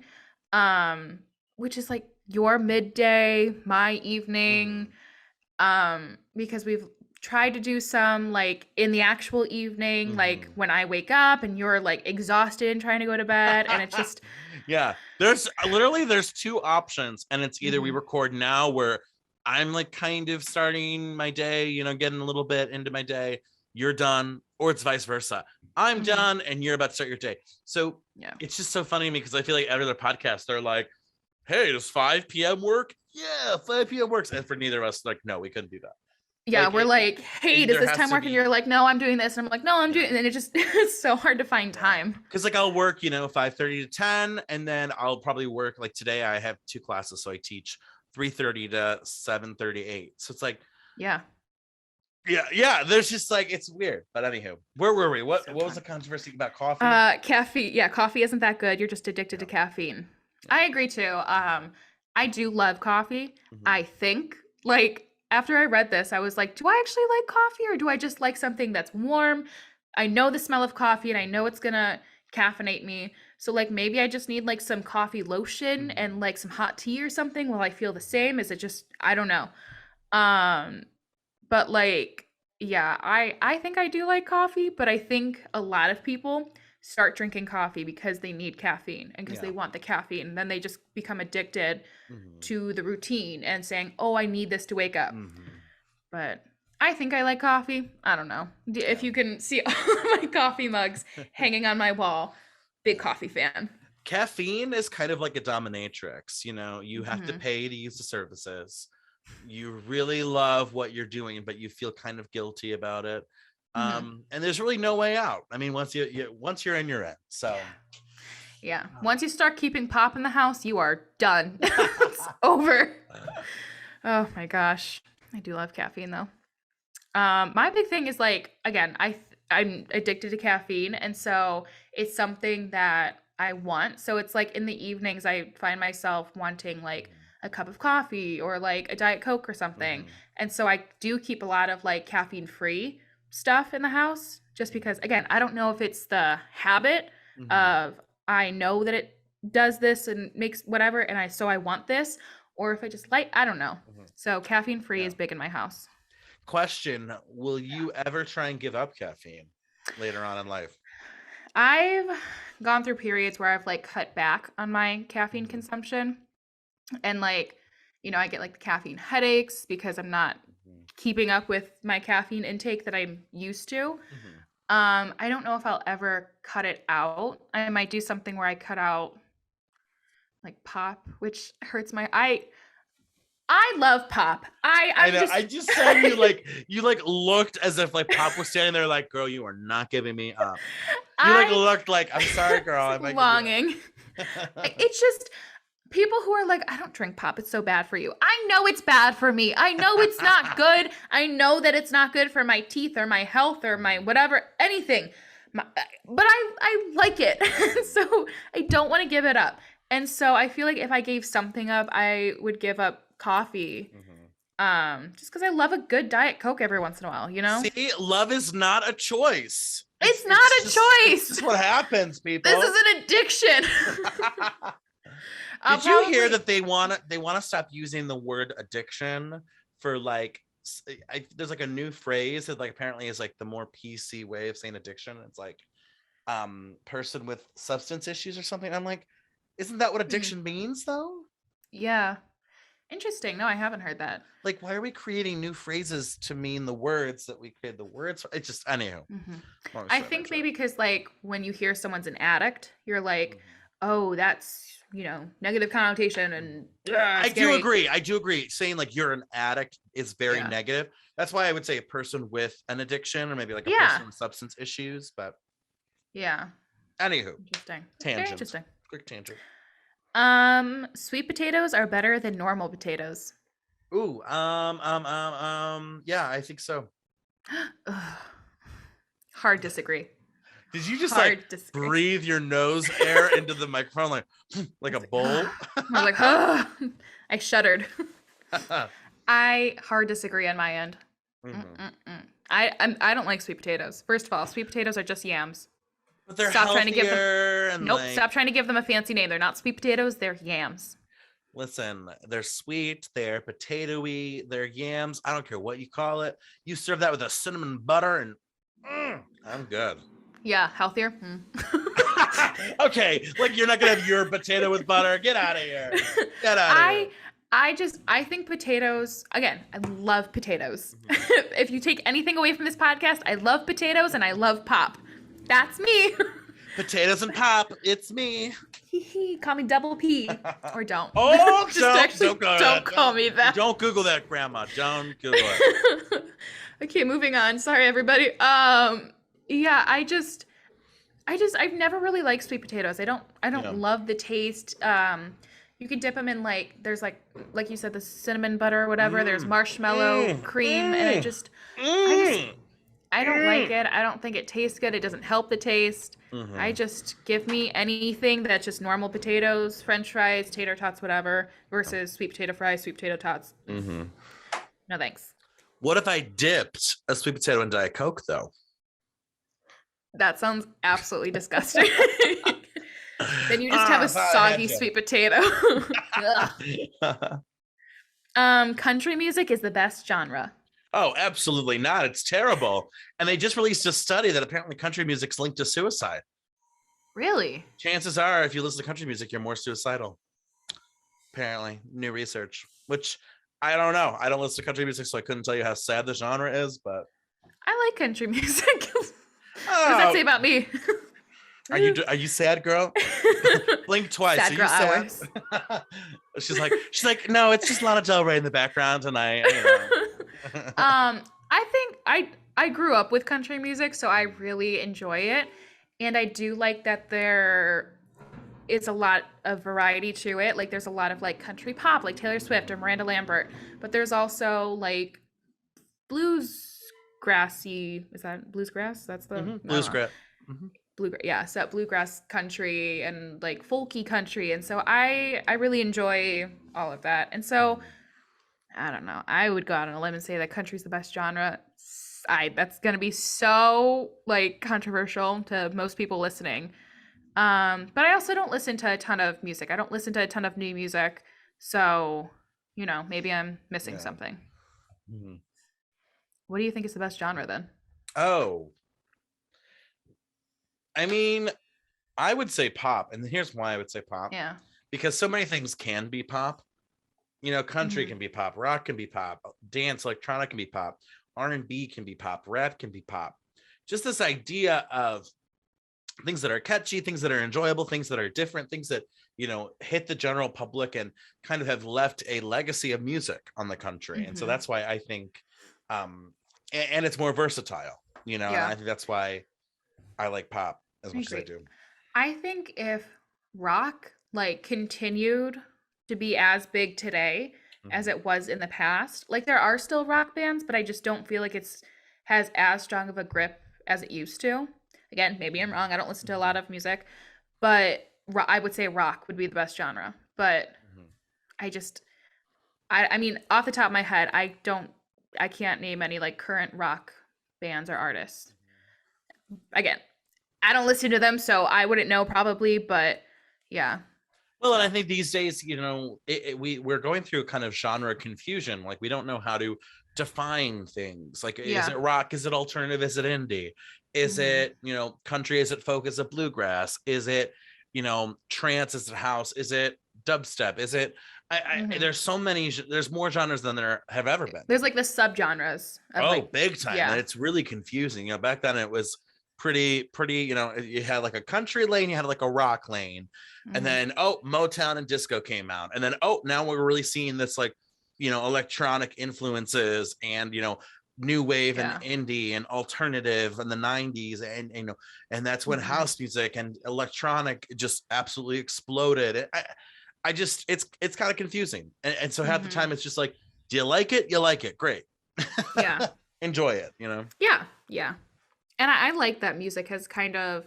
Um, which is like your midday, my evening. hmm Because we've tried to do some like in the actual evening, like hmm when I wake up and you're like exhausted and trying to go to bed, and it's just Yeah, there's two options, and it's either we mhm, record now where I'm like kind of starting my day, getting a little bit into my day, you're done, or it's vice versa. I'm mhm, done and you're about to start your day. So yeah. it's just so funny to me because I feel like every other podcast they're like, hey, does 5 p.m. work? Yeah, 5 p.m. works. And for neither of us, like, no, we couldn't do that. Yeah, Like we're like, hey, does there this has time to work? And be, you're like, no, I'm doing this. And I'm like, no, I'm doing, yeah. and then it just it's so hard to find Yeah. time. Because like I'll work, 5:30 to 10, and then I'll probably work like today I have two classes. So I teach 3:30 to 7:38. So it's like, Yeah. yeah, there's just like it's weird. But anywho, where were we? What So was the fun. controversy about coffee? Caffeine. Yeah, coffee isn't that good. You're just addicted Yeah. to caffeine. Yeah. I agree too. I do love coffee. Mhm. I think like after I read this, I was like, do I actually like coffee or do I just like something that's warm? I know the smell of coffee and I know it's gonna caffeinate me. So like maybe I just need like some coffee lotion and Mhm. like some hot tea or something. Will I feel the same? Is it just I don't know. Um, but like Yeah, I think I do like coffee, but I think a lot of people start drinking coffee because they need caffeine and because Yeah. they want the caffeine. And then they just become addicted Hmm. to the routine and saying, "Oh, I need this to wake up." Hmm. But I think I like coffee. I don't know. If Yeah. you can see all of my coffee mugs hanging on my wall, big Yeah. coffee fan. Caffeine is kind of like a dominatrix. You have to Hmm. pay to use the services. You really love what you're doing, but you feel kind of guilty about it. Hmm. And there's really no way out. I mean, once you're in, you're in. So Yeah. Once you start keeping pop in the house, you are done. It's over. Oh my gosh. I do love caffeine though. My big thing is like again, I'm addicted to caffeine, and so it's something that I want. So it's like in the evenings I find myself wanting like a cup of coffee or like a Diet Coke or something. Mhm. And so I do keep a lot of like caffeine free stuff in the house just because again, I don't know if it's the habit Mhm. of I know that it does this and makes whatever and I want this, or if I just like I don't know. Mhm. So caffeine free Yeah. is big in my house. Question: will you ever try and give up caffeine later on in life? I've gone through periods where I've like cut back on my caffeine Mhm. consumption and like, I get like the caffeine headaches because I'm not Mhm. keeping up with my caffeine intake that I'm used to. Mhm. I don't know if I'll ever cut it out. I might do something where I cut out like pop, which hurts I love pop. I I'm know. I just just saw you looked as if like Pop was standing there like, girl, you are not giving me up. You like I looked like, I'm sorry, girl, it's I like might give you longing. up. It's just people who are like, I don't drink pop, it's so bad for you. I know it's bad for me. I know it's not good. I know that it's not good for my teeth or my health or my Mhm. whatever, anything. But I like it. So I don't want to give it up. And so I feel like if I gave something up, I would give up coffee. Mhm. Just because I love a good Diet Coke every once in a while, you know? See, love is not a choice. It's not It's a just choice. what happens, This people. is an addiction. I'll Did you hear probably that they want to stop using the word addiction for like there's like a new phrase that like apparently is like the more PC way of saying addiction. It's like person with substance issues or something. I'm like, isn't that what Hmm. addiction means though? Yeah. Interesting. No, I haven't heard that. Like, why are we creating new phrases to mean the words that we created the words for? It's just anyhow. Hmm. Long I story think short. maybe because, like, when you hear someone's an addict, you're like, Mhm. oh, that's, negative connotation Mhm. and I do scary. agree. I do agree. Saying like you're an addict is very Yeah. negative. That's why I would say a person with an addiction or maybe like a Yeah. person with substance issues. But Yeah. anywho, Interesting. Very tangent. interesting. Quick tangent. Sweet potatoes are better than normal potatoes. Ooh, yeah, I think so. Ugh. Hard disagree. Did you just like Hard disagree. breathe your nose air into the microphone like I like was a like, bowl? ugh. I was like, ugh. I shuddered. I hard disagree on my end. Mhm. Mm-mm-mm. I don't like sweet potatoes. First of all, sweet potatoes are just yams. But they're Stop trying to give them. healthier and Nope. like Stop trying to give them a fancy name. They're not sweet potatoes. They're yams. listen, they're sweet, they're potatoey, they're yams. I don't care what you call it. You serve that with a cinnamon butter and I'm good. Yeah, healthier. Okay, like you're not gonna have your potato with butter. Get out of here. Get out of here. I I think potatoes again, I love potatoes. Mhm. If you take anything away from this podcast, I love potatoes and I love pop. That's me. Potatoes and pop. It's me. Call me double P or don't. Oh, Just actually don't go don't that. call me that. Don't Google that, Grandma. Don't Google it. Okay, moving on. Sorry everybody. Yeah, I've never really liked sweet potatoes. I don't Yeah. love the taste. You can dip them in there's like you said the cinnamon butter or whatever. There's Mm, marshmallow mm, cream and mm, I just mm, I don't like mm. it. I don't think it tastes good. It doesn't help the taste. I Mhm. just give me anything that's just normal potatoes, french fries, tater tots, whatever, versus sweet potato fries, sweet potato tots. Mhm. No thanks. What if I dipped a sweet potato in Diet Coke though? That sounds absolutely disgusting. Then you just have a Thought I soggy sweet potato. Ugh. had to. Country music is the best genre. Oh, absolutely not. It's terrible. And they just released a study that apparently country music's linked to suicide. Really? Chances are, if you listen to country music, you're more suicidal. Apparently, new research, which I don't know. I don't listen to country music, so I couldn't tell you how sad the genre is, but I like country music. What does that say oh, about me? are you sad, girl? Blink twice. Sad Are girl you sad? hours. she's like, no, it's just Lana Del Rey in the background tonight. I think I grew up with country music, so I really enjoy it. And I do like that there is a lot of variety to it. Like there's a lot of like country pop, like Taylor Swift or Miranda Lambert, but there's also like blues grassy. Is that bluesgrass? That's the Mm-hmm. I don't Blues know. grip. Mm-hmm. Bluegrass, yeah, so bluegrass country and like folky country, and so I really enjoy all of that. And so I don't know, I would go out on a limb and say that country's the best genre. I That's gonna be so like controversial to most people listening. But I also don't listen to a ton of music. I don't listen to a ton of new music, so maybe I'm missing Yeah. something. Mm-hmm. What do you think is the best genre then? Oh, I mean, I would say pop, and here's why I would say pop. Yeah. Because so many things can be pop. Country Hmm. can be pop, rock can be pop, dance, electronic can be pop, R&B can be pop, rap can be pop. Just this idea of things that are catchy, things that are enjoyable, things that are different, things that hit the general public and kind of have left a legacy of music on the country. And so Hmm. that's why I think and it's more versatile, and Yeah, I think that's why I like pop as I much as I agree. do. I think if rock like continued to be as big today as Mhm. it was in the past, like there are still rock bands, but I just don't feel like it's has as strong of a grip as it used to. Again, maybe I'm wrong. I don't listen to a lot Mhm. of music, but I would say rock would be the best genre. But Mhm. I just I mean, off the top of my head, I can't name any like current rock bands or artists. Again, I don't listen to them, so I wouldn't know probably, but yeah. Well, and I So, think these days, we're going through kind of genre confusion. Like we don't know how to define things. Like, is yeah. it rock? Is it alternative? Is it indie? Is Mhm. it country? Is it folk? Is it bluegrass? Is it trance? Is it house? Is it dubstep? Is it? Mhm. There's so many. There's more genres than there have ever been. There's like the subgenres of Oh, like big time. And yeah. it's really confusing. Back then it was pretty, you had like a country lane, you had like a rock lane. And Mhm. then, Motown and disco came out. And then, now we're really seeing this like, electronic influences and, new wave and Yeah. indie and alternative in the 90s. And that's when Mhm. house music and electronic just absolutely exploded. I just, it's kind of confusing. And so half the Mhm. time it's just like, do you like it? You like it. Great. Yeah. Enjoy it. Yeah. Yeah. And I like that music has kind of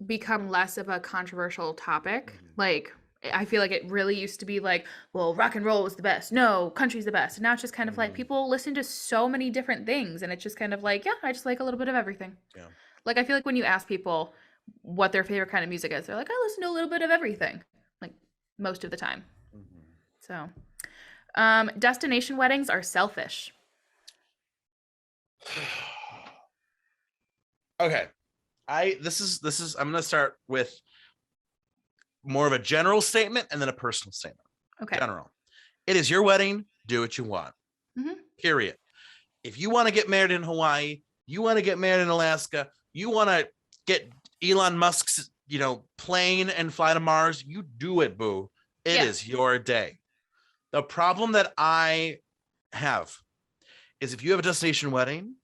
become less of a controversial topic. Mhm. Like I feel like it really used to be like, well, rock and roll was the best. No, country's the best. And now it's just kind of like Mhm. people listen to so many different things and it's just kind of like, yeah, I just like a little bit of everything. Yeah. Like I feel like when you ask people what their favorite kind of music is, they're like, I listen to a little bit of everything. Like most of the time. Mhm. So, destination weddings are selfish. Okay. This is I'm gonna start with more of a general statement and then a personal statement. Okay. General. It is your wedding. Do what you want. Hmm. Period. If you want to get married in Hawaii, you want to get married in Alaska, you want to get Elon Musk's, plane and fly to Mars, you do it, boo. It Yeah. is your day. The problem that I have is if you have a destination wedding,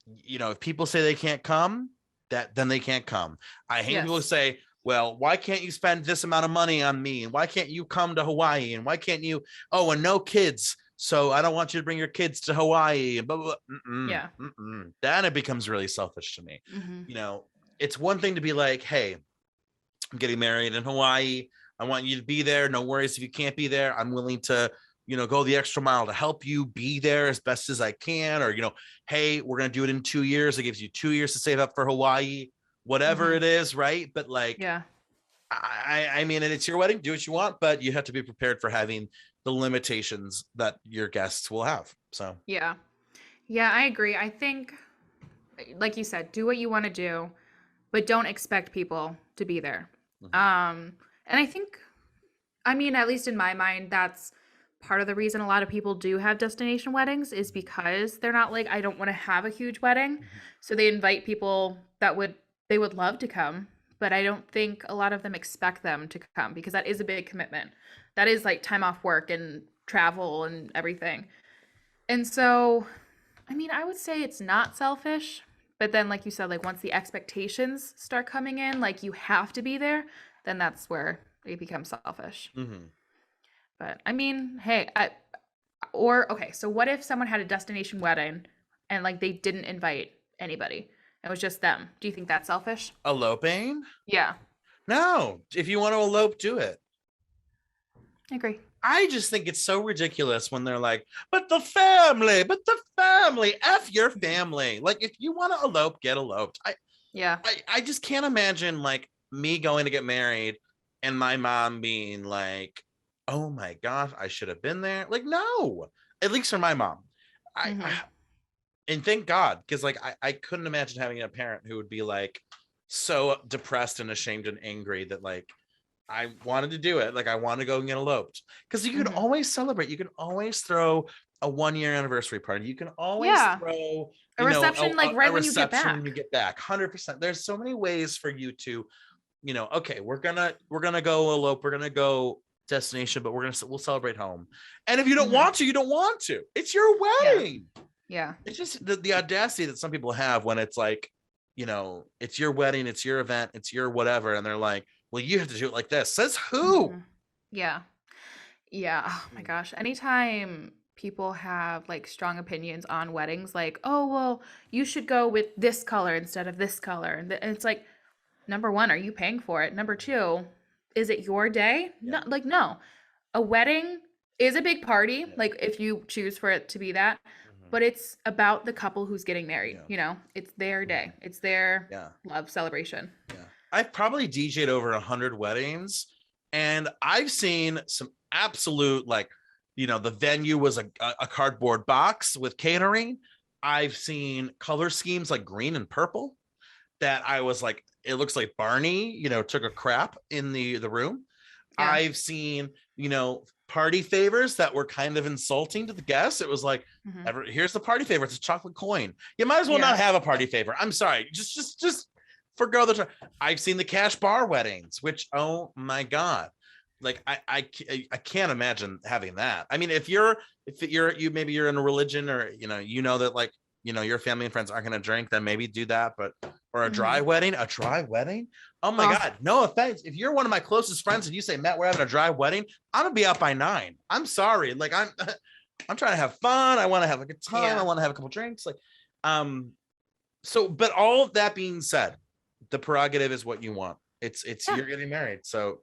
if people say they can't come, then they can't come. I hate people who Yes. say, well, why can't you spend this amount of money on me? And why can't you come to Hawaii? And why can't you? Oh, and no kids. So I don't want you to bring your kids to Hawaii. And blah, blah, blah. Mm-mm, Yeah. mm-mm. Then it becomes really selfish to me. Hmm. You know, it's one thing to be like, hey, I'm getting married in Hawaii. I want you to be there. No worries if you can't be there. I'm willing to, go the extra mile to help you be there as best as I can. Or, hey, we're going to do it in 2 years. It gives you 2 years to save up for Hawaii, whatever Hmm. it is. Right. But like, Yeah. I mean, and it's your wedding, do what you want, but you have to be prepared for having the limitations that your guests will have. So Yeah. Yeah, I agree. I think, like you said, do what you want to do, but don't expect people to be there. mhm, Um, and I think, I mean, at least in my mind, that's part of the reason a lot of people do have destination weddings is because they're not like, I don't want to have a huge wedding. mhm, So they invite people that they would love to come, but I don't think a lot of them expect them to come because that is a big commitment. That is like time off work and travel and everything. And so, I mean, I would say it's not selfish, but then like you said, like once the expectations start coming in, like you have to be there, then that's where it becomes selfish. mhm. But I mean, hey, or okay, so what if someone had a destination wedding and like they didn't invite anybody? It was just them. Do you think that's selfish? Eloping? Yeah, No. If you want to elope, do it. I agree. I just think it's so ridiculous when they're like, but the family, F your family. Like, if you want to elope, get eloped. Yeah. I just can't imagine like me going to get married and my mom being like, oh my gosh, I should have been there. Like, no, at least for my mom. I Mm-hmm. and thank God, because like I couldn't imagine having a parent who would be like so depressed and ashamed and angry that like I wanted to do it. Like I want to go and get eloped. Because you can Mm-hmm. always celebrate. You can always throw a 1 year anniversary party. You can always Yeah. throw, A reception like a right when you get reception when you back. get back. 100%. There's so many ways for you to, okay, we're gonna go elope, we're gonna go destination, but we'll celebrate home. And if you don't Mm-hmm. want to, you don't want to. It's your Yeah. wedding. Yeah. It's just the audacity that some people have when it's like, it's your wedding, it's your event, it's your whatever, and they're like, well, you have to do it like this. Says who? Mm-hmm. Yeah. Yeah. Oh my gosh. Anytime people have like strong opinions on weddings, like, oh, well, you should go with this color instead of this color. And it's like, number one, are you paying for it? Number two, is it your day? Yeah. No, like, no. A wedding is a big party, Yeah. like, if you choose for it to be that, Mhm. but it's about the couple who's getting married, Yeah. you know? It's their Mhm. day, it's their Yeah. love celebration. Yeah. I've probably DJ'd over 100 weddings, and I've seen some absolute like, the venue was a cardboard box with catering. I've seen color schemes like green and purple that I was like, it looks like Barney, took a crap in the room. Yeah. I've seen, party favors that were kind of insulting to the guests. It was like, Mhm. here's the party favor. It's a chocolate coin. You might as well not Yeah. have a party favor. I'm sorry. Just forgo the. I've seen the cash bar weddings, which, oh my God. Like I can't imagine having that. I mean, if maybe you're in a religion, or that like your family and friends aren't going to drink, then maybe do that. But or Mhm. a dry wedding. Oh my Oh, God, no offense. If you're one of my closest friends and you say, Matt, we're having a dry wedding, I'm gonna be out by 9. I'm sorry. Like I'm trying to have fun. I want to have a good time. I yeah. want to have a couple drinks. Like, um, but all of that being said, the prerogative is what you want. It's Yeah. you're getting married. So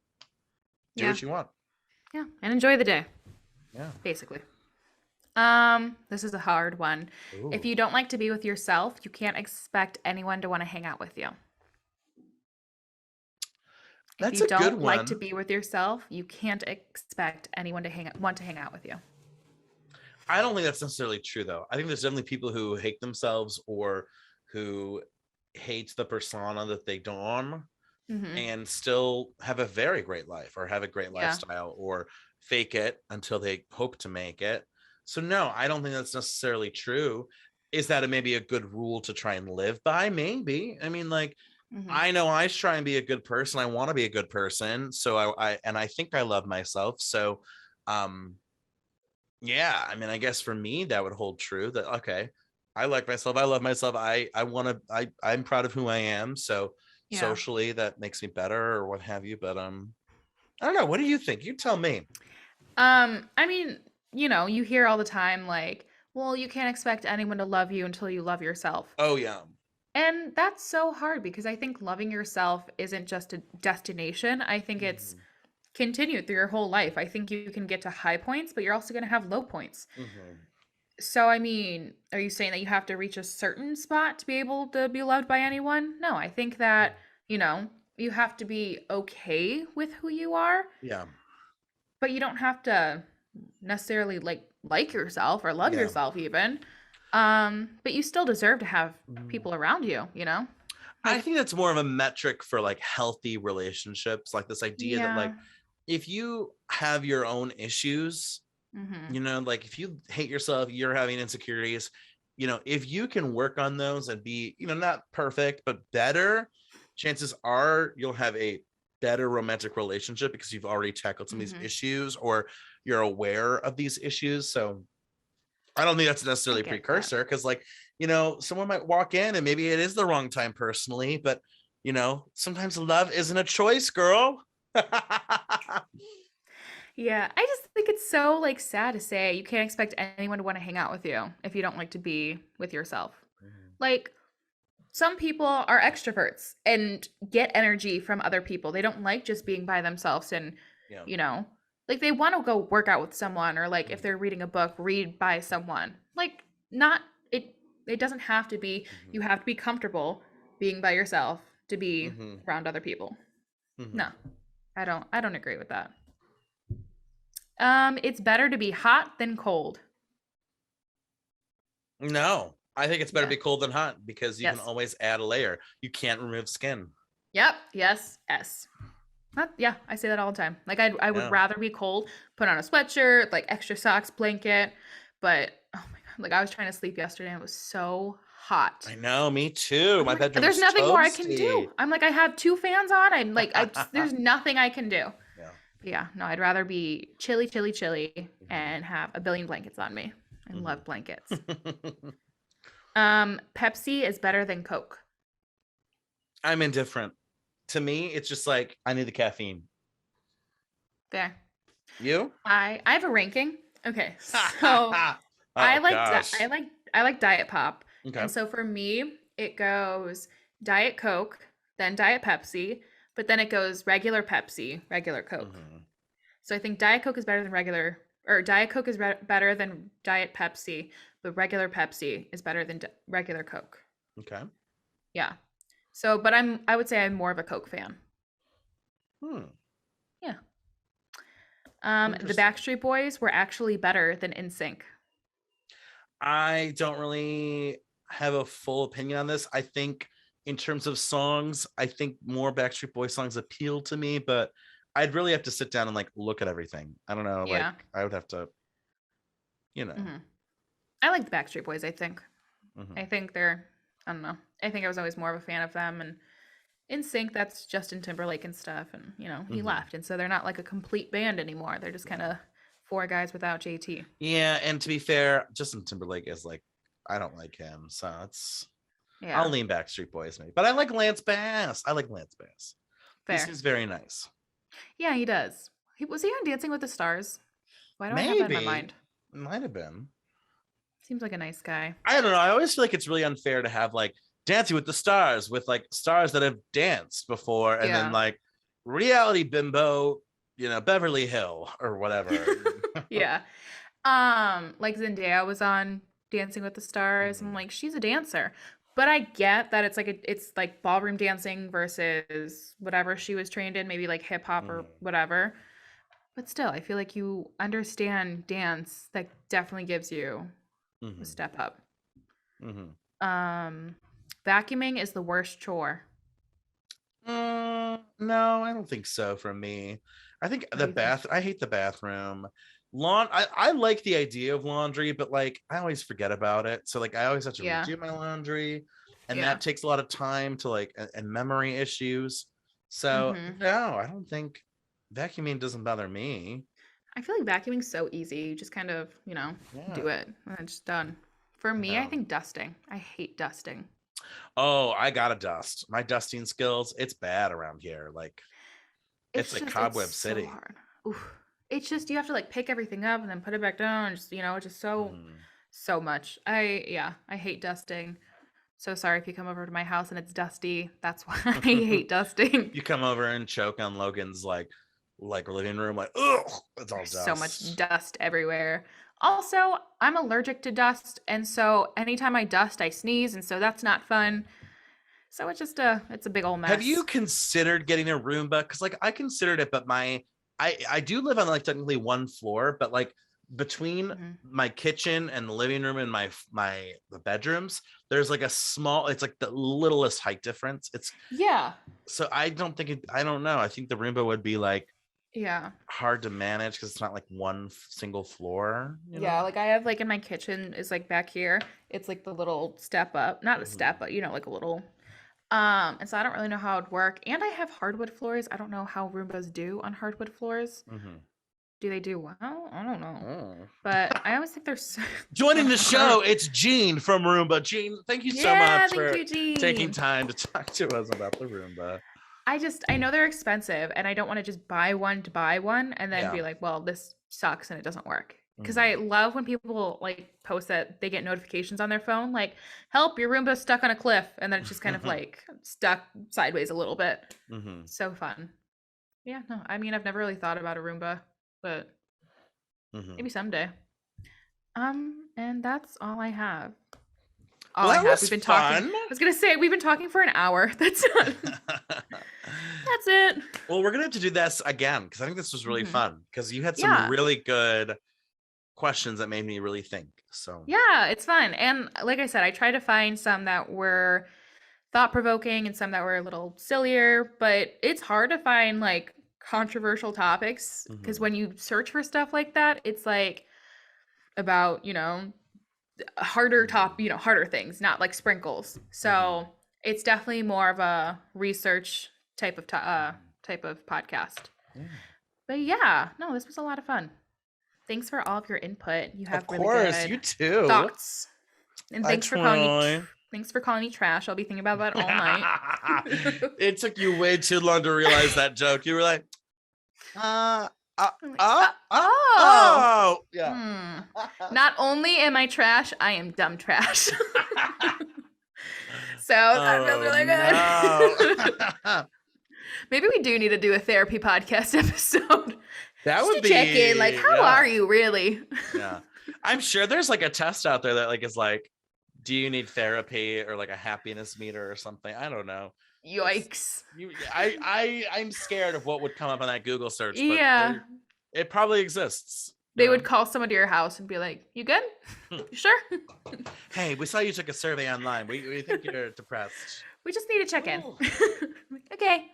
do Yeah. what you want. Yeah. And enjoy the day, Yeah. basically. This is a hard one. If Ooh. you don't like to be with yourself, you can't expect anyone to want to hang out with you. If That's you a good don't like to one. be with yourself, you can't expect anyone to want to hang out with you. I don't think that's necessarily true though. I think there's definitely people who hate themselves or who hate the persona that they don Hmm. and still have a very great life or have a great Yeah. lifestyle or fake it until they hope to make it. So no, I don't think that's necessarily true. Is that maybe a good rule to try and live by? Maybe. I mean, like, Hmm. I know I try and be a good person. I want to be a good person. So I think I love myself. So um yeah, I mean, I guess for me that would hold true that okay, I like myself, I love myself, I want to I'm proud of who I am. So Yeah. socially that makes me better or what have you, but I don't know, what do you think? You tell me. I mean, you hear all the time like, well, you can't expect anyone to love you until you love yourself. Oh yeah. And that's so hard because I think loving yourself isn't just a destination. I think it's Mhm, continued through your whole life. I think you can get to high points, but you're also going to have low points. mhm, So, I mean, are you saying that you have to reach a certain spot to be able to be loved by anyone? No, I think that, you know, you have to be okay with who you are, yeah. but you don't have to necessarily like like yourself or love Yeah. yourself even. But you still deserve to have Mm. people around you, you know? I Like, think that's more of a metric for like healthy relationships, like this idea that like yeah. if you have your own issues, Mm-hmm. you know, like if you hate yourself, you're having insecurities, you know, if you can work on those and be, you know, not perfect but better, chances are you'll have a better romantic relationship because you've already tackled some of these Mm-hmm. issues or you're aware of these issues. So I don't think that's I necessarily a get that. precursor because, like, you know, someone might walk in and maybe it is the wrong time personally, but you know, sometimes love isn't a choice, girl. Yeah, I just think it's so like sad to say you can't expect anyone to want to hang out with you if you don't like to be with yourself. Like some people are extroverts and get energy from other people. They don't like just being by themselves and, Yeah. you know, like they want to go work out with someone or like if they're reading a book, read by someone. Like not it it doesn't have to be Mhm. you have to be comfortable being by yourself to be Mhm. around other people. Mhm. No. I don't agree with that. It's better to be hot than cold. No, I think it's better to Yeah. be cold than hot because you can Yes. always add a layer. You can't remove skin. Yep. Yes. Yes. Yeah, I say that all the time. Like I would Yeah. rather be cold, put on a sweatshirt, like extra socks, blanket, but oh my God, like I was trying to sleep yesterday and it was so hot. I know, me too. I'm My like, bedroom there's was nothing more I can do. toasty. I'm like, I have two fans on. I'm like, there's nothing I can do. Yeah. But yeah, no, I'd rather be chilly, chilly, chilly Mhm. and have a billion blankets on me. I love Mhm. blankets. Pepsi is better than Coke. I'm indifferent. To me, it's just like I need the caffeine. There. You? I have a ranking. Okay, so Oh gosh. I like Diet Pop. Okay. And so for me, it goes Diet Coke, then Diet Pepsi, but then it goes regular Pepsi, regular Coke. Mhm. So I think Diet Coke is better than regular or Diet Coke is better than Diet Pepsi, but regular Pepsi is better than regular Coke. Okay. Yeah. So, but I would say I'm more of a Coke fan. Hmm. Yeah. The Interesting. Backstreet Boys were actually better than NSYNC. I don't really have a full opinion on this. I think in terms of songs, I think more Backstreet Boys songs appeal to me, but I'd really have to sit down and like look at everything. I don't know, like Yeah. I would have to, you know. Hmm. I like the Backstreet Boys, I think. I Mhm. think they're, I don't know. I think I was always more of a fan of them. And in Sync, that's Justin Timberlake and stuff. And, you know, he Mhm. left. And so they're not like a complete band anymore. They're just kind Yeah. of four guys without JT. Yeah, and to be fair, Justin Timberlake is like I don't like him, so it's I'll Yeah, lean Backstreet Boys maybe. But I like Lance Bass. I like Lance Bass. He fair. seems very nice. Yeah, he does. Was he on Dancing with the Stars? Why do I have that in my Maybe mind? might have been. Seems like a nice guy. I don't know. I always feel like it's really unfair to have like Dancing with the Stars with like stars that have danced before, and then Yeah. like reality bimbo, you know, Beverly Hill or whatever. Yeah. Like Zendaya was on Dancing with the Stars. I'm Mhm. like, she's a dancer. But I get that it's like ballroom dancing versus whatever she was trained in, maybe like hip hop or Mhm. whatever. But still, I feel like you understand dance. That definitely gives you a Mhm. step up. Mhm. Um, Vacuuming is the worst chore. No, I don't think so. For me, I think What the do you think? bath. I hate the bathroom. I like the idea of laundry, but like I always forget about it. So like I always have to Yeah. redo my laundry, and Yeah. that takes a lot of time to like and memory issues. So Mm-hmm. no, I don't think vacuuming doesn't bother me. I feel like vacuuming's so easy. You just kind of, you know, do Yeah, it and it's done. For me, I yeah. think dusting. I hate dusting. Oh, I gotta dust. My dusting skills, it's bad around here. Like it's It's a just it's cobweb so city. hard. Oof. It's just you have to like pick everything up and then put it back down. Just you know, it's just Mhm. so much. I hate dusting. So sorry if you come over to my house and it's dusty. That's why I hate dusting. You come over and choke on Logan's like living room, like, ugh, it's all There's so much dust. dust everywhere. Also, I'm allergic to dust, and so anytime I dust, I sneeze, and so that's not fun. So it's a big old Have you mess. considered getting a Roomba? Because like I considered it, but my I do live on like technically one floor, but like between Mhm. my kitchen and the living room and the bedrooms, there's like it's like the littlest height difference. Yeah. So I don't know. I think the Roomba would be like Yeah. hard to manage because it's not like one single floor, Yeah, like I have like in my kitchen is like back here. It's like the little step up, not a step, but like a little. And so I don't really know how it'd work. And I have hardwood floors. I don't know how Roombas do on hardwood floors. Mm-hmm. Do they do well? I don't know. Oh. But I always think they're so Joining the show, it's Jean from Roomba. Jean, thank you so much thank for you, Jean. taking time to talk to us about the Roomba. I know they're expensive and I don't want to just buy one to buy one and then Yeah. be like, well, this sucks and it doesn't work. Because Mhm. I love when people like post that they get notifications on their phone, like, help, your Roomba's stuck on a cliff. And then it's just kind of like stuck sideways a little bit. Mm-hmm. So fun. Yeah, no, I mean, I've never really thought about a Roomba, but maybe someday. And that's all I have. All I have. We've been talking. I was gonna say we've been talking for an hour. That's it. That's it. Well, we're gonna have to do this again because I think this was really fun because you had some Yeah. really good questions that made me really think. So yeah, it's fun. And like I said, I try to find some that were thought-provoking and some that were a little sillier, but it's hard to find like controversial topics because when you search for stuff like that, it's like about, harder harder things, not like sprinkles. So it's definitely more of a research type of podcast. But yeah, no, this was a lot of fun. Thanks for all of your input. You have of course, really you good too. thoughts. And thanks for calling me trash. I'll be thinking about that all night. It took you way too long to realize that joke. You were like, oh, yeah. Not only am I trash, I am dumb trash. So that feels really good. No. Maybe we do need to do a therapy podcast episode. That just would to be check in, like, how are you really? Yeah, I'm sure there's like a test out there that like is like, do you need therapy or like a happiness meter or something? I don't know. Yikes! I'm scared of what would come up on that Google search. But yeah, it probably exists. They would call someone to your house and be like, "You good? You sure?" Hey, we saw you took a survey online. We think you're depressed. We just need to check in. Okay.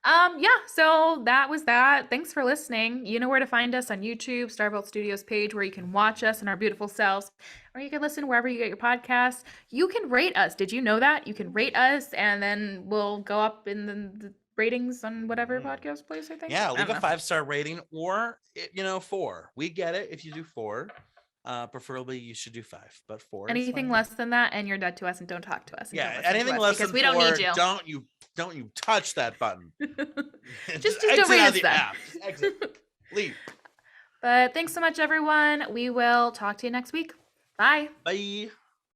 Yeah, so that was that. Thanks for listening. You know where to find us on YouTube, Starvolt Studios page, where you can watch us and our beautiful selves, or you can listen wherever you get your podcasts. You can rate us. Did you know that? You can rate us, and then we'll go up in the ratings on whatever podcast place, I think. Yeah, leave a 5-star rating or, 4. We get it if you do 4. Preferably you should do 5, but 4. Anything less than that, and you're dead to us and don't talk to us. Yeah, anything less than 4, we don't need you. Don't you touch that button. just don't rate us then. Exit. Leave. But thanks so much, everyone. We will talk to you next week. Bye. Bye.